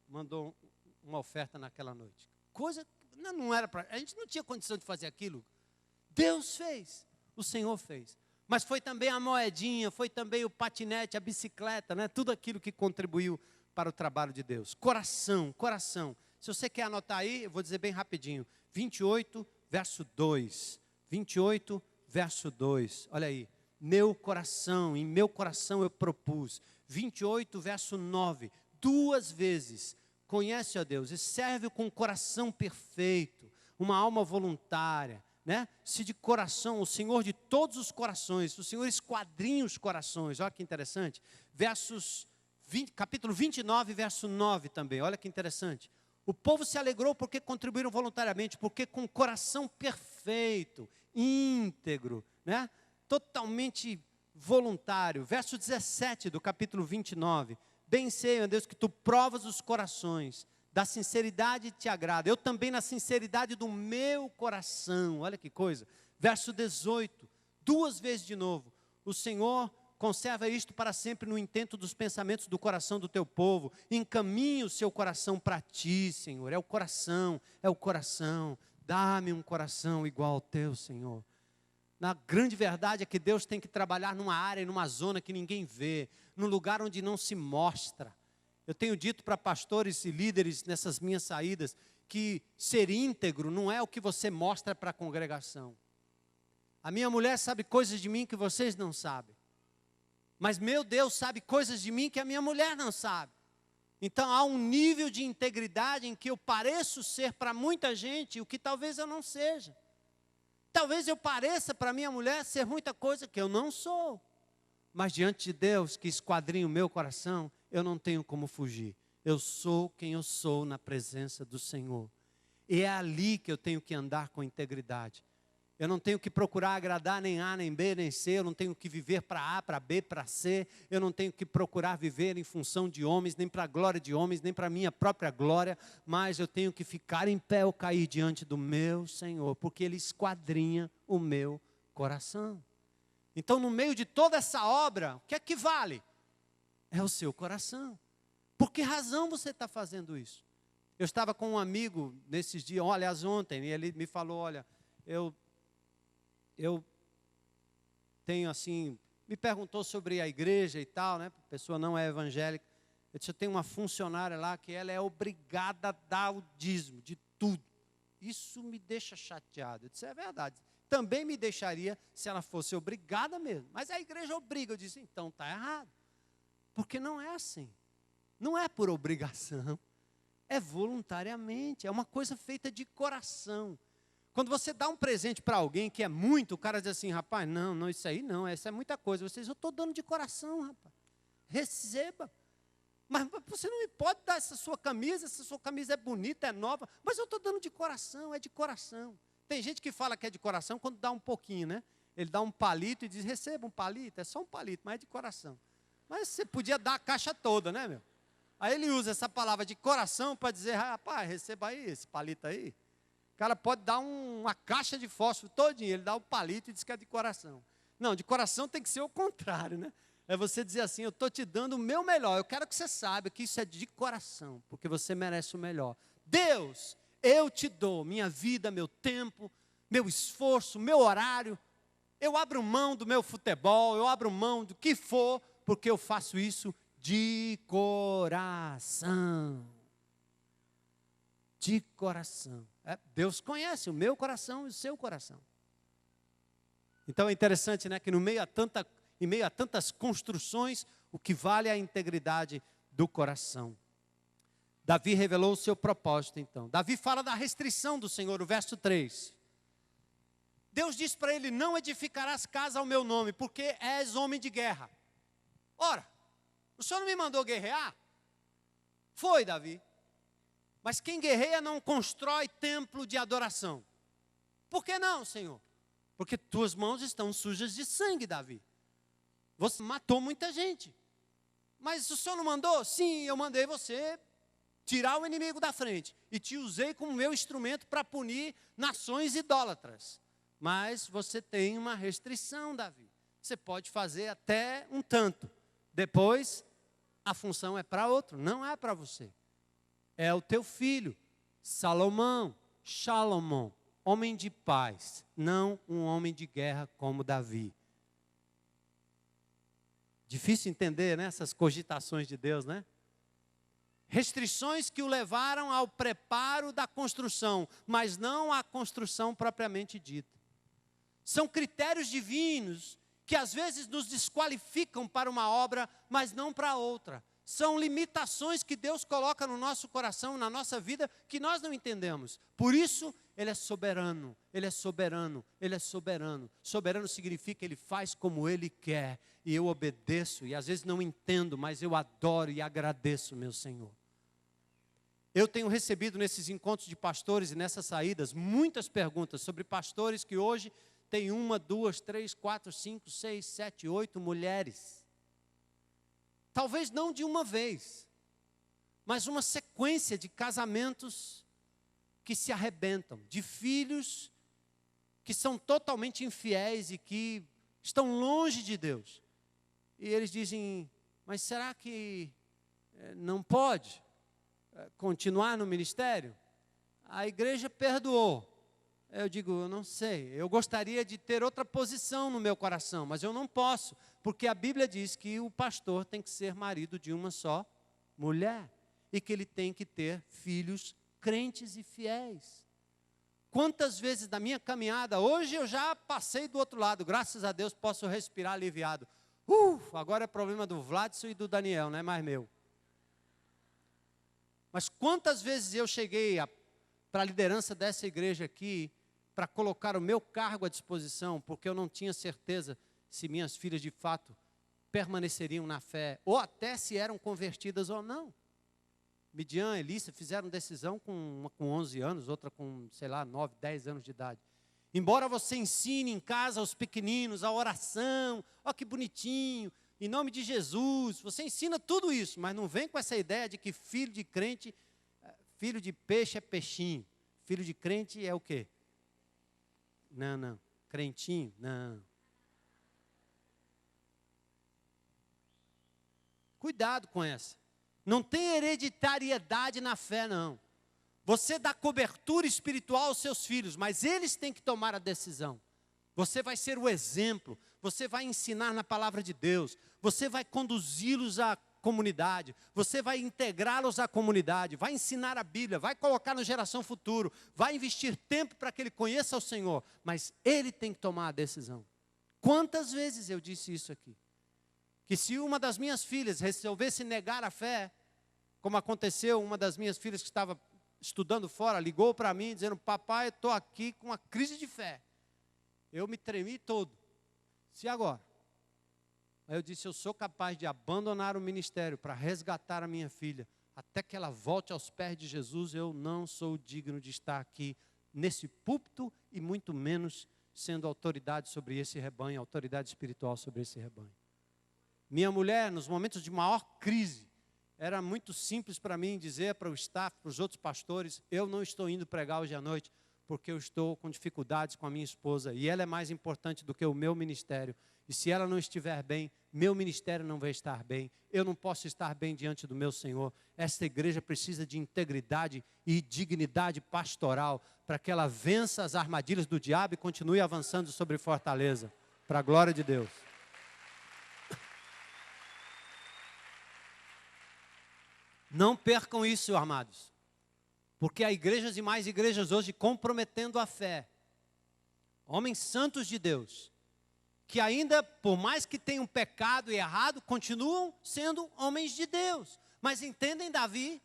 mandou uma oferta naquela noite. Coisa que não era para... A gente não tinha condição de fazer aquilo. Deus fez, o Senhor fez. Mas foi também a moedinha, foi também o patinete, a bicicleta, né? Tudo aquilo que contribuiu para o trabalho de Deus. Coração, coração. Se você quer anotar aí, eu vou dizer bem rapidinho. 28, verso 2. 28, verso 2. Olha aí. Meu coração, em meu coração eu propus. 28, verso 9. 2 vezes. Conhece, ó Deus, e serve com um coração perfeito, uma alma voluntária, né? Se de coração, o Senhor de todos os corações, o Senhor esquadrinha os corações. Olha que interessante. Capítulo 29, verso 9 também. Olha que interessante. O povo se alegrou porque contribuíram voluntariamente, porque com coração perfeito, íntegro, né? Totalmente voluntário. Verso 17 do capítulo 29. Bem sei, ó Deus, que tu provas os corações, da sinceridade te agrada. Eu também na sinceridade do meu coração. Olha que coisa. Verso 18, 2 vezes de novo. O Senhor conserva isto para sempre no intento dos pensamentos do coração do teu povo. Encaminha o seu coração para ti, Senhor. É o coração, é o coração. Dá-me um coração igual ao teu, Senhor. Na grande verdade é que Deus tem que trabalhar numa área, numa zona que ninguém vê, num lugar onde não se mostra. Eu tenho dito para pastores e líderes nessas minhas saídas, que ser íntegro não é o que você mostra para a congregação. A minha mulher sabe coisas de mim que vocês não sabem. Mas meu Deus sabe coisas de mim que a minha mulher não sabe. Então há um nível de integridade em que eu pareço ser para muita gente o que talvez eu não seja. Talvez eu pareça para minha mulher ser muita coisa que eu não sou. Mas diante de Deus que esquadrinha o meu coração, eu não tenho como fugir. Eu sou quem eu sou na presença do Senhor. E é ali que eu tenho que andar com integridade. Eu não tenho que procurar agradar nem A, nem B, nem C. Eu não tenho que viver para A, para B, para C. Eu não tenho que procurar viver em função de homens, nem para a glória de homens, nem para a minha própria glória. Mas eu tenho que ficar em pé ou cair diante do meu Senhor, porque Ele esquadrinha o meu coração. Então, no meio de toda essa obra, o que é que vale? É o seu coração. Por que razão você está fazendo isso? Eu estava com um amigo nesses dias, aliás, ontem, e ele me falou, olha, eu tenho assim, me perguntou sobre a igreja e tal, né? A pessoa não é evangélica. Eu disse, eu tenho uma funcionária lá que ela é obrigada a dar o dízimo de tudo. Isso me deixa chateado. Eu disse, é verdade. Também me deixaria se ela fosse obrigada mesmo. Mas a igreja obriga. Eu disse, então está errado. Porque não é assim. Não é por obrigação. É voluntariamente. É uma coisa feita de coração. Quando você dá um presente para alguém que é muito, o cara diz assim, rapaz, não, isso aí não, essa é muita coisa. Você diz, eu estou dando de coração, rapaz. Receba. Mas você não me pode dar essa sua camisa é bonita, é nova, mas eu estou dando de coração, é de coração. Tem gente que fala que é de coração quando dá um pouquinho, né? Ele dá um palito e diz, receba um palito, é só um palito, mas é de coração. Mas você podia dar a caixa toda, né, meu? Aí ele usa essa palavra de coração para dizer, rapaz, receba aí esse palito aí. O cara pode dar uma caixa de fósforo todinho, ele dá o palito e diz que é de coração. Não, de coração tem que ser o contrário, né? É você dizer assim, eu estou te dando o meu melhor, eu quero que você saiba que isso é de coração, porque você merece o melhor. Deus, eu te dou minha vida, meu tempo, meu esforço, meu horário. Eu abro mão do meu futebol, eu abro mão do que for, porque eu faço isso de coração. De coração. Deus conhece o meu coração e o seu coração. Então é interessante, né, que em meio a tantas construções, o que vale é a integridade do coração. Davi revelou o seu propósito, então. Davi fala da restrição do Senhor, o verso 3. Deus diz para ele, não edificarás casa ao meu nome, porque és homem de guerra. Ora, o Senhor não me mandou guerrear? Foi, Davi. Mas quem guerreia não constrói templo de adoração. Por que não, Senhor? Porque tuas mãos estão sujas de sangue, Davi. Você matou muita gente. Mas o Senhor não mandou? Sim, eu mandei você tirar o inimigo da frente. E te usei como meu instrumento para punir nações idólatras. Mas você tem uma restrição, Davi. Você pode fazer até um tanto. Depois, a função é para outro, não é para você. É o teu filho, Salomão, homem de paz, não um homem de guerra como Davi. Difícil entender, né, essas cogitações de Deus, né? Restrições que o levaram ao preparo da construção, mas não à construção propriamente dita. São critérios divinos que às vezes nos desqualificam para uma obra, mas não para outra. São limitações que Deus coloca no nosso coração, na nossa vida, que nós não entendemos. Por isso, Ele é soberano, Ele é soberano, Ele é soberano. Soberano significa Ele faz como Ele quer. E eu obedeço, e às vezes não entendo, mas eu adoro e agradeço, meu Senhor. Eu tenho recebido nesses encontros de pastores e nessas saídas, muitas perguntas sobre pastores que hoje têm 1, 2, 3, 4, 5, 6, 7, 8 mulheres. Talvez não de uma vez, mas uma sequência de casamentos que se arrebentam, de filhos que são totalmente infiéis e que estão longe de Deus. E eles dizem, mas será que não pode continuar no ministério? A igreja perdoou. Eu digo, eu não sei, eu gostaria de ter outra posição no meu coração, mas eu não posso, porque a Bíblia diz que o pastor tem que ser marido de uma só mulher, e que ele tem que ter filhos crentes e fiéis. Quantas vezes na minha caminhada, hoje eu já passei do outro lado, graças a Deus posso respirar aliviado. Agora é problema do Vladson e do Daniel, não é mais meu. Mas quantas vezes eu cheguei para a liderança dessa igreja aqui, para colocar o meu cargo à disposição, porque eu não tinha certeza se minhas filhas de fato permaneceriam na fé, ou até se eram convertidas ou não. Midian, Elissa fizeram decisão com uma com 11 anos, outra com, sei lá, 9, 10 anos de idade. Embora você ensine em casa aos pequeninos a oração, ó que bonitinho, em nome de Jesus, você ensina tudo isso, mas não vem com essa ideia de que filho de crente, filho de peixe é peixinho, filho de crente é o quê? Não, crentinho, não. Cuidado com essa. Não tem hereditariedade na fé, não. Você dá cobertura espiritual aos seus filhos, mas eles têm que tomar a decisão. Você vai ser o exemplo, você vai ensinar na palavra de Deus, você vai conduzi-los à comunidade, você vai integrá-los à comunidade, vai ensinar a Bíblia, vai colocar na geração futuro, vai investir tempo para que ele conheça o Senhor, mas ele tem que tomar a decisão. Quantas vezes eu disse isso aqui? Que se uma das minhas filhas resolvesse negar a fé, como aconteceu, uma das minhas filhas que estava estudando fora, ligou para mim dizendo, papai, eu estou aqui com uma crise de fé. Eu me tremi todo. Se agora? Aí eu disse, eu sou capaz de abandonar o ministério para resgatar a minha filha, até que ela volte aos pés de Jesus, eu não sou digno de estar aqui nesse púlpito e muito menos sendo autoridade sobre esse rebanho, autoridade espiritual sobre esse rebanho. Minha mulher, nos momentos de maior crise, era muito simples para mim dizer para o staff, para os outros pastores, eu não estou indo pregar hoje à noite, porque eu estou com dificuldades com a minha esposa, e ela é mais importante do que o meu ministério. E se ela não estiver bem, meu ministério não vai estar bem, eu não posso estar bem diante do meu Senhor. Esta igreja precisa de integridade e dignidade pastoral, para que ela vença as armadilhas do diabo e continue avançando sobre Fortaleza, para a glória de Deus. Não percam isso, amados, porque há igrejas e mais igrejas hoje comprometendo a fé. Homens santos de Deus, que ainda, por mais que tenham pecado e errado, continuam sendo homens de Deus. Mas entendem Davi?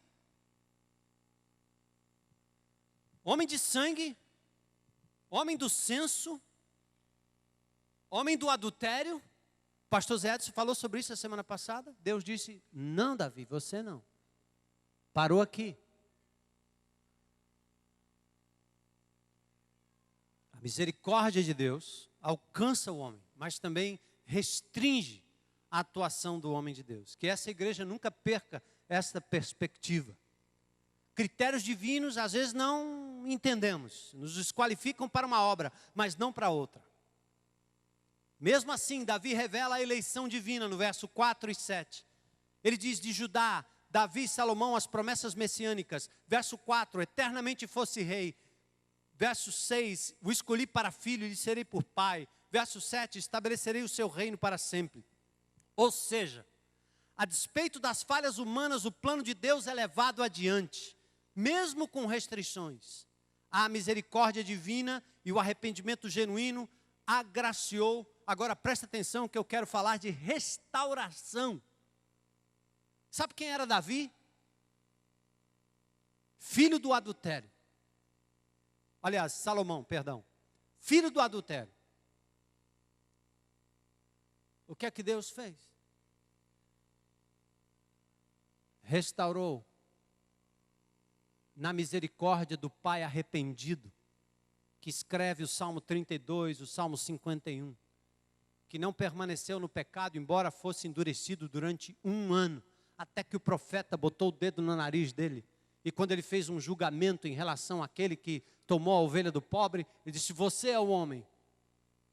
Homem de sangue, homem do censo, homem do adultério. O pastor Zé Edson falou sobre isso a semana passada. Deus disse, não Davi, você não. Parou aqui. A misericórdia de Deus alcança o homem, mas também restringe a atuação do homem de Deus. Que essa igreja nunca perca essa perspectiva. Critérios divinos, às vezes não entendemos, nos desqualificam para uma obra, mas não para outra. Mesmo assim, Davi revela a eleição divina no verso 4 e 7. Ele diz de Judá, Davi e Salomão, as promessas messiânicas. Verso 4, eternamente fosse rei. Verso 6, o escolhi para filho e lhe serei por pai. Verso 7, estabelecerei o seu reino para sempre. Ou seja, a despeito das falhas humanas, o plano de Deus é levado adiante, mesmo com restrições. A misericórdia divina e o arrependimento genuíno agraciou. Agora presta atenção que eu quero falar de restauração. Sabe quem era Davi? Filho do adultério. Aliás, Salomão, perdão. Filho do adultério. O que é que Deus fez? Restaurou na misericórdia do pai arrependido, que escreve o Salmo 32, o Salmo 51, que não permaneceu no pecado, embora fosse endurecido durante 1 ano, até que o profeta botou o dedo no nariz dele, e quando ele fez um julgamento em relação àquele que tomou a ovelha do pobre, ele disse, você é o homem.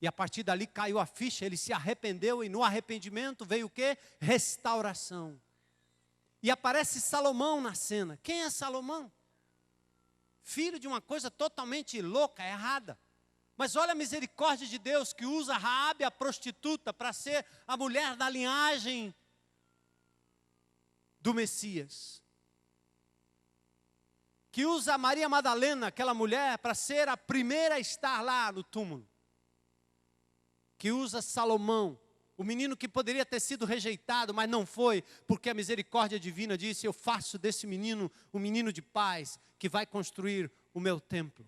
E a partir dali caiu a ficha, ele se arrependeu, e no arrependimento veio o quê? Restauração. E aparece Salomão na cena. Quem é Salomão? Filho de uma coisa totalmente louca, errada. Mas olha a misericórdia de Deus, que usa Raabe, a prostituta, para ser a mulher da linhagem do Messias. Que usa Maria Madalena, aquela mulher, para ser a primeira a estar lá no túmulo. Que usa Salomão, o menino que poderia ter sido rejeitado, mas não foi, porque a misericórdia divina disse, eu faço desse menino um menino de paz, que vai construir o meu templo.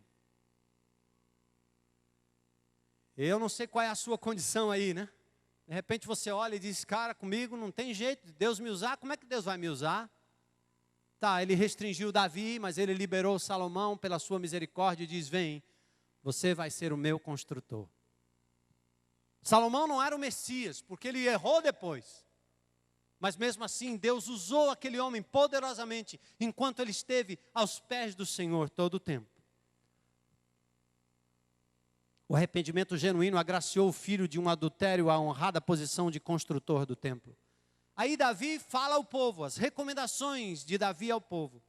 Eu não sei qual é a sua condição aí, né? De repente você olha e diz, cara, comigo não tem jeito de Deus me usar, como é que Deus vai me usar? tá, ele restringiu Davi, mas ele liberou Salomão pela sua misericórdia e diz: vem, você vai ser o meu construtor. Salomão não era o Messias, porque ele errou depois. Mas mesmo assim, Deus usou aquele homem poderosamente, enquanto ele esteve aos pés do Senhor todo o tempo. O arrependimento genuíno agraciou o filho de um adultério à honrada posição de construtor do templo. Aí Davi fala ao povo, as recomendações de Davi ao povo.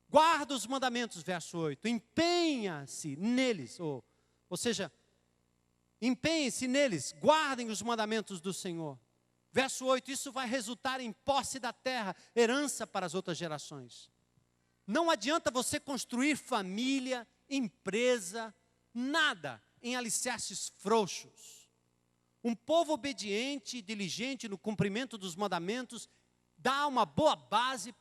Guarda os mandamentos, verso 8, empenha-se neles, ou seja, empenhem-se neles, guardem os mandamentos do Senhor. Verso 8, isso vai resultar em posse da terra, herança para as outras gerações. Não adianta você construir família, empresa, nada em alicerces frouxos. Um povo obediente e diligente no cumprimento dos mandamentos dá uma boa base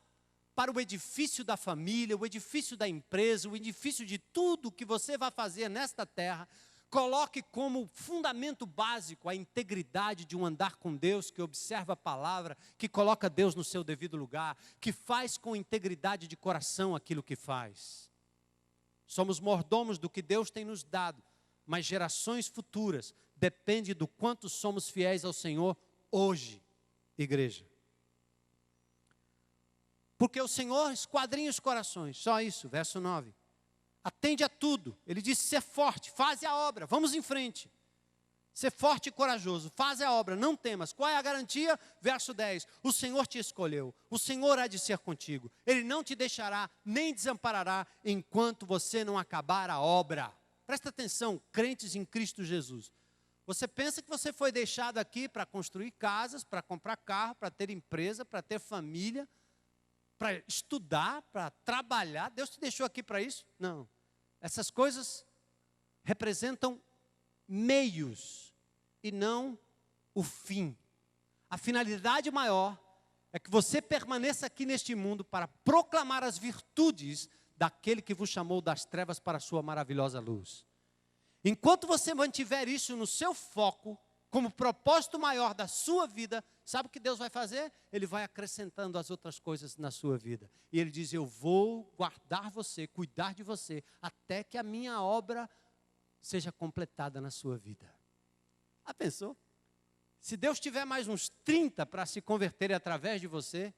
para o edifício da família, o edifício da empresa, o edifício de tudo que você vai fazer nesta terra. Coloque como fundamento básico a integridade de um andar com Deus, que observa a palavra, que coloca Deus no seu devido lugar, que faz com integridade de coração aquilo que faz. Somos mordomos do que Deus tem nos dado, mas gerações futuras dependem do quanto somos fiéis ao Senhor hoje, igreja. Porque o Senhor esquadrinha os corações, só isso, verso 9. Atende a tudo, ele disse: ser forte, faze a obra, vamos em frente. Ser forte e corajoso, faze a obra, não temas. Qual é a garantia? Verso 10, o Senhor te escolheu, o Senhor há de ser contigo. Ele não te deixará, nem desamparará, enquanto você não acabar a obra. Presta atenção, crentes em Cristo Jesus. Você pensa que você foi deixado aqui para construir casas, para comprar carro, para ter empresa, para ter família, para estudar, para trabalhar? Deus te deixou aqui para isso? Não. Essas coisas representam meios e não o fim. A finalidade maior é que você permaneça aqui neste mundo para proclamar as virtudes daquele que vos chamou das trevas para a sua maravilhosa luz. Enquanto você mantiver isso no seu foco, como propósito maior da sua vida, sabe o que Deus vai fazer? Ele vai acrescentando as outras coisas na sua vida. E Ele diz: eu vou guardar você, cuidar de você, até que a minha obra seja completada na sua vida. Ah, pensou? Se Deus tiver mais uns 30 para se converterem através de você,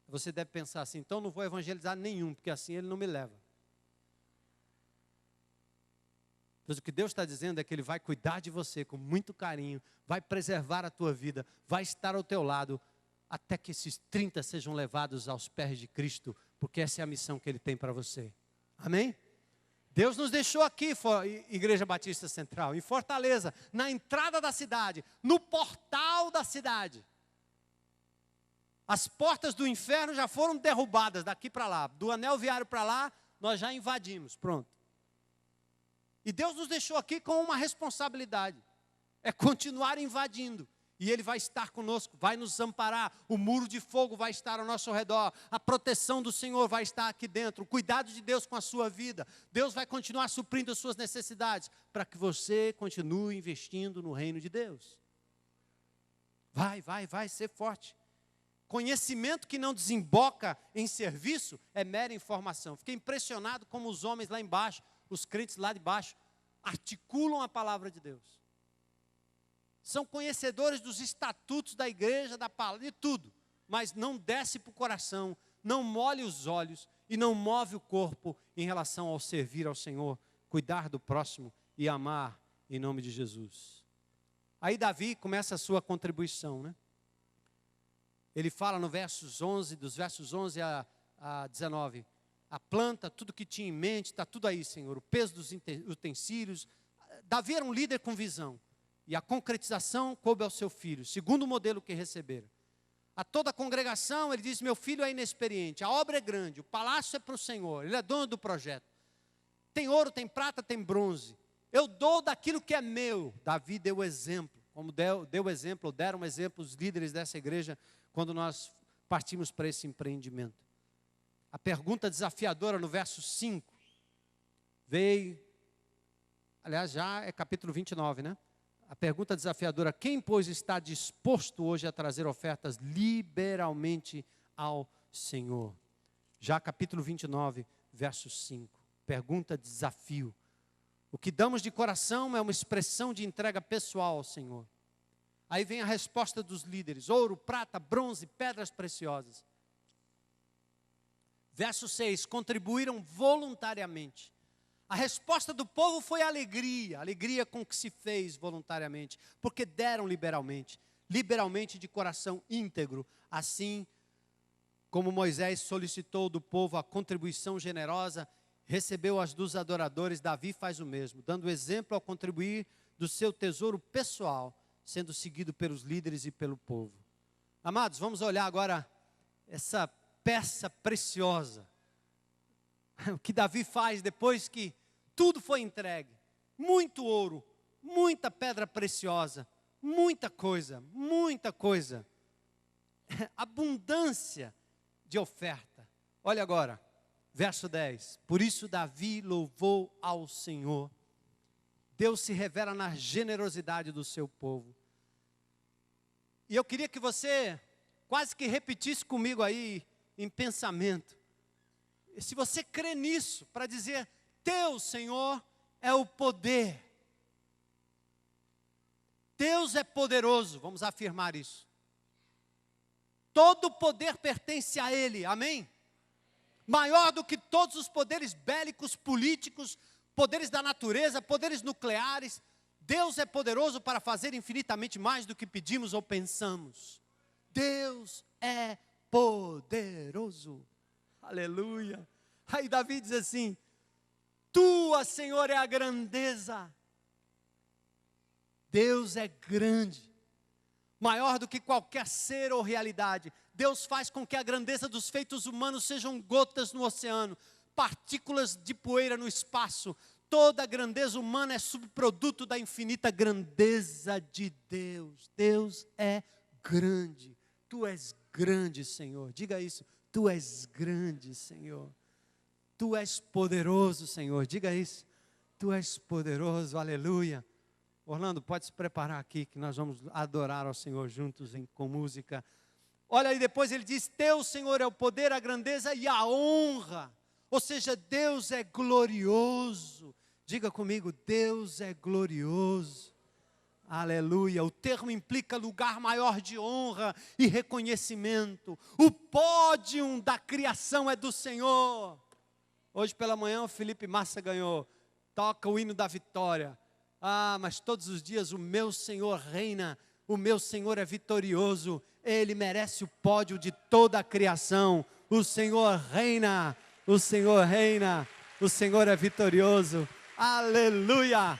você deve pensar assim: então não vou evangelizar nenhum, porque assim Ele não me leva. Mas o que Deus está dizendo é que Ele vai cuidar de você com muito carinho, vai preservar a tua vida, vai estar ao teu lado, até que esses 30 sejam levados aos pés de Cristo, porque essa é a missão que Ele tem para você. Amém? Deus nos deixou aqui, Igreja Batista Central, em Fortaleza, na entrada da cidade, no portal da cidade. As portas do inferno já foram derrubadas daqui para lá, do anel viário para lá, nós já invadimos, pronto. E Deus nos deixou aqui com uma responsabilidade, é continuar invadindo. E Ele vai estar conosco, vai nos amparar, o muro de fogo vai estar ao nosso redor, a proteção do Senhor vai estar aqui dentro, o cuidado de Deus com a sua vida. Deus vai continuar suprindo as suas necessidades, para que você continue investindo no reino de Deus. Vai ser forte. Conhecimento que não desemboca em serviço é mera informação. Fiquei impressionado como os homens lá embaixo, os crentes lá de baixo, articulam a palavra de Deus. São conhecedores dos estatutos da igreja, da palavra, de tudo. Mas não desce para o coração, não molhe os olhos e não move o corpo em relação ao servir ao Senhor, cuidar do próximo e amar em nome de Jesus. Aí Davi começa a sua contribuição, né? Ele fala no versos 11, dos versos 11 a 19, a planta, tudo que tinha em mente, está tudo aí, Senhor, o peso dos utensílios. Davi era um líder com visão, e a concretização coube ao seu filho, segundo o modelo que receberam. A toda a congregação, ele diz: meu filho é inexperiente, a obra é grande, o palácio é para o Senhor, ele é dono do projeto. Tem ouro, tem prata, tem bronze. Eu dou daquilo que é meu. Davi deu exemplo, como deu exemplo, deram exemplo os líderes dessa igreja, quando nós partimos para esse empreendimento. A pergunta desafiadora no verso 5 veio, aliás, já é capítulo 29, né? A pergunta desafiadora: quem, pois, está disposto hoje a trazer ofertas liberalmente ao Senhor? Já capítulo 29, verso 5. Pergunta, desafio. O que damos de coração é uma expressão de entrega pessoal ao Senhor. Aí vem a resposta dos líderes: ouro, prata, bronze, pedras preciosas. Verso 6, contribuíram voluntariamente. A resposta do povo foi alegria, alegria com que se fez voluntariamente, porque deram liberalmente, liberalmente de coração íntegro. Assim como Moisés solicitou do povo a contribuição generosa, recebeu-as dos adoradores, Davi faz o mesmo, dando exemplo ao contribuir do seu tesouro pessoal, sendo seguido pelos líderes e pelo povo. Amados, vamos olhar agora essa peça preciosa. O que Davi faz depois que tudo foi entregue. Muito ouro, muita pedra preciosa, muita coisa, muita coisa. Abundância de oferta. Olha agora, verso 10. Por isso Davi louvou ao Senhor. Deus se revela na generosidade do seu povo. E eu queria que você quase que repetisse comigo aí em pensamento. Se você crê nisso, para dizer: teu, Senhor, é o poder. Deus é poderoso, vamos afirmar isso. Todo o poder pertence a Ele, amém? Maior do que todos os poderes bélicos, políticos, poderes da natureza, poderes nucleares. Deus é poderoso para fazer infinitamente mais do que pedimos ou pensamos. Deus é poderoso. Aleluia. Aí Davi diz assim: tua, Senhor, é a grandeza. Deus é grande, maior do que qualquer ser ou realidade. Deus faz com que a grandeza dos feitos humanos sejam gotas no oceano, partículas de poeira no espaço. Toda a grandeza humana é subproduto da infinita grandeza de Deus. Deus é grande. Tu és grande, Senhor. Diga isso. Tu és grande, Senhor. Tu és poderoso, Senhor. Diga isso. Tu és poderoso. Aleluia. Orlando, pode se preparar aqui que nós vamos adorar ao Senhor juntos com música. Olha aí, depois ele diz: teu, Senhor, é o poder, a grandeza e a honra. Ou seja, Deus é glorioso. Diga comigo: Deus é glorioso. Aleluia. O termo implica lugar maior de honra e reconhecimento. O pódio da criação é do Senhor. Hoje pela manhã o Felipe Massa ganhou. Toca o hino da vitória. Ah, mas todos os dias o meu Senhor reina. O meu Senhor é vitorioso. Ele merece o pódio de toda a criação. O Senhor reina. O Senhor reina. O Senhor é vitorioso. Aleluia.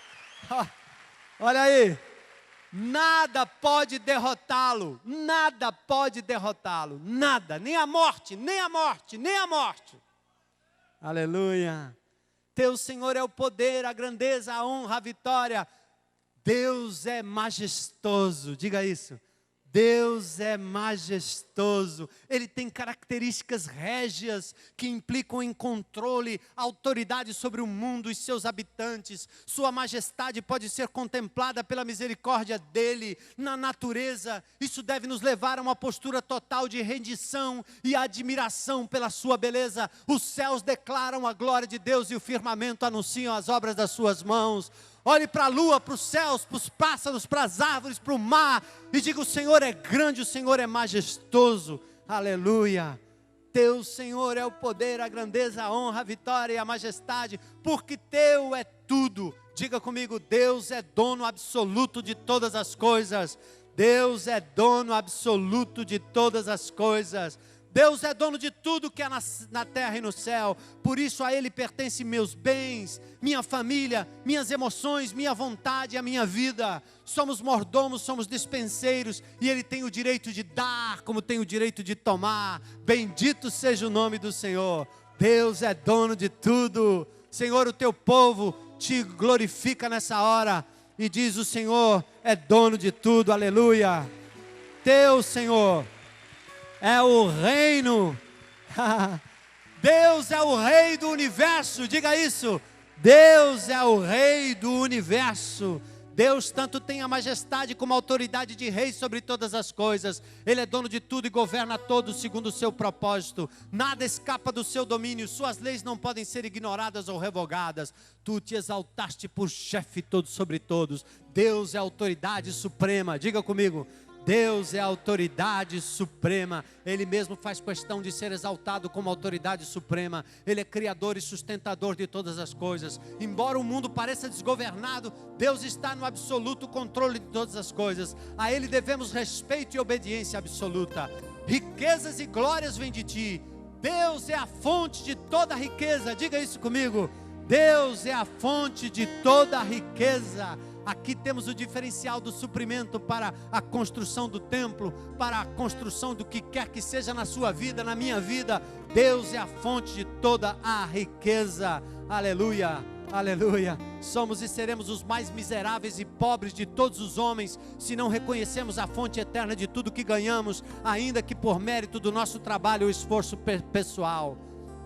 Olha aí. Nada pode derrotá-lo. Nada pode derrotá-lo. Nada. Nem a morte, nem a morte, nem a morte. Aleluia. Teu, Senhor, é o poder, a grandeza, a honra, a vitória. Deus é majestoso. Diga isso. Deus é majestoso. Ele tem características régias que implicam em controle, autoridade sobre o mundo e seus habitantes. Sua majestade pode ser contemplada pela misericórdia dele na natureza. Isso deve nos levar a uma postura total de rendição e admiração pela sua beleza. Os céus declaram a glória de Deus e o firmamento anunciam as obras das suas mãos. Olhe para a lua, para os céus, para os pássaros, para as árvores, para o mar e diga: o Senhor é grande, o Senhor é majestoso. Aleluia. Teu, Senhor, é o poder, a grandeza, a honra, a vitória e a majestade, porque teu é tudo. Diga comigo: Deus é dono absoluto de todas as coisas. Deus é dono absoluto de todas as coisas. Deus é dono de tudo que é na terra e no céu. Por isso a Ele pertencem meus bens, minha família, minhas emoções, minha vontade e a minha vida. Somos mordomos, somos dispenseiros e Ele tem o direito de dar, como tem o direito de tomar. Bendito seja o nome do Senhor. Deus é dono de tudo. Senhor, o teu povo te glorifica nessa hora e diz: o Senhor é dono de tudo. Aleluia. Teu, Senhor, é o reino. Deus é o rei do universo. Diga isso. Deus é o rei do universo. Deus tanto tem a majestade como a autoridade de rei sobre todas as coisas. Ele é dono de tudo e governa todos segundo o seu propósito. Nada escapa do seu domínio. Suas leis não podem ser ignoradas ou revogadas. Tu te exaltaste por chefe todo sobre todos. Deus é a autoridade suprema. Diga comigo. Deus é a autoridade suprema. Ele mesmo faz questão de ser exaltado como autoridade suprema. Ele é criador e sustentador de todas as coisas. Embora o mundo pareça desgovernado, Deus está no absoluto controle de todas as coisas. A Ele devemos respeito e obediência absoluta. Riquezas e glórias vêm de Ti. Deus é a fonte de toda a riqueza. Diga isso comigo. Deus é a fonte de toda a riqueza. Aqui temos o diferencial do suprimento para a construção do templo, para a construção do que quer que seja na sua vida, na minha vida. Deus é a fonte de toda a riqueza. Aleluia, aleluia. Somos e seremos os mais miseráveis e pobres de todos os homens, se não reconhecemos a fonte eterna de tudo que ganhamos, ainda que por mérito do nosso trabalho ou esforço pessoal.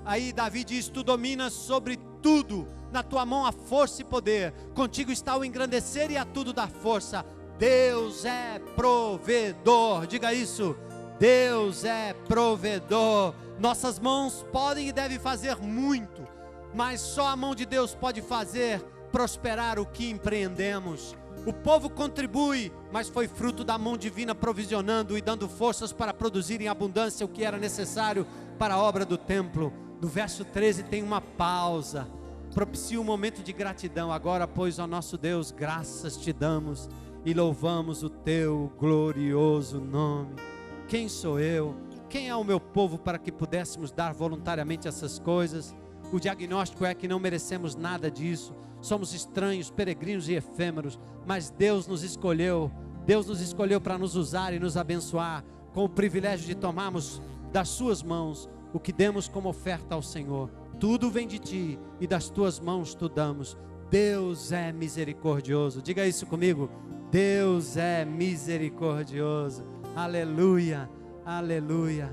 Aí Davi diz: tu dominas sobre tudo, na tua mão há força e poder, contigo está o engrandecer e a tudo dar força. Deus é provedor, diga isso. Deus é provedor. Nossas mãos podem e devem fazer muito, mas só a mão de Deus pode fazer prosperar o que empreendemos. O povo contribui, mas foi fruto da mão divina provisionando e dando forças para produzir em abundância o que era necessário para a obra do templo. No verso 13 tem uma pausa. Propicia um momento de gratidão. Agora, pois, ó nosso Deus, graças te damos e louvamos o teu glorioso nome. Quem sou eu? Quem é o meu povo para que pudéssemos dar voluntariamente essas coisas? O diagnóstico é que não merecemos nada disso. Somos estranhos, peregrinos e efêmeros, mas Deus nos escolheu. Deus nos escolheu para nos usar e nos abençoar, com o privilégio de tomarmos das suas mãos o que demos como oferta ao Senhor. Tudo vem de Ti e das Tuas mãos tu damos. Deus é misericordioso. Diga isso comigo. Deus é misericordioso. Aleluia, aleluia.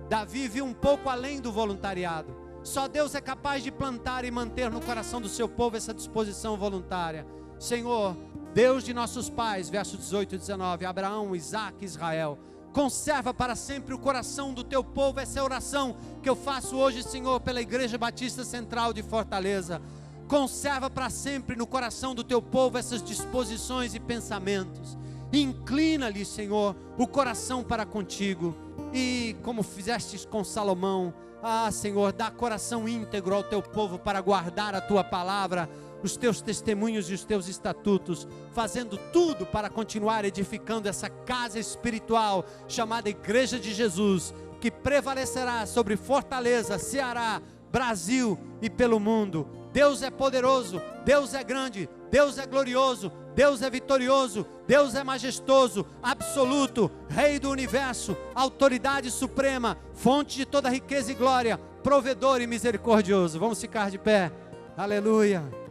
Davi viu um pouco além do voluntariado. Só Deus é capaz de plantar e manter no coração do seu povo essa disposição voluntária. Senhor, Deus de nossos pais, versos 18 e 19, Abraão, Isaque e Israel, conserva para sempre o coração do teu povo. Essa é a oração que eu faço hoje, Senhor, pela Igreja Batista Central de Fortaleza. Conserva para sempre no coração do teu povo essas disposições e pensamentos. Inclina-lhe, Senhor, o coração para contigo. E como fizestes com Salomão, Senhor, dá coração íntegro ao teu povo para guardar a tua palavra, os teus testemunhos e os teus estatutos, fazendo tudo para continuar edificando essa casa espiritual chamada Igreja de Jesus, que prevalecerá sobre Fortaleza, Ceará, Brasil e pelo mundo. Deus é poderoso, Deus é grande, Deus é glorioso, Deus é vitorioso, Deus é majestoso, absoluto, Rei do universo, autoridade suprema, fonte de toda riqueza e glória, provedor e misericordioso. Vamos ficar de pé. Aleluia.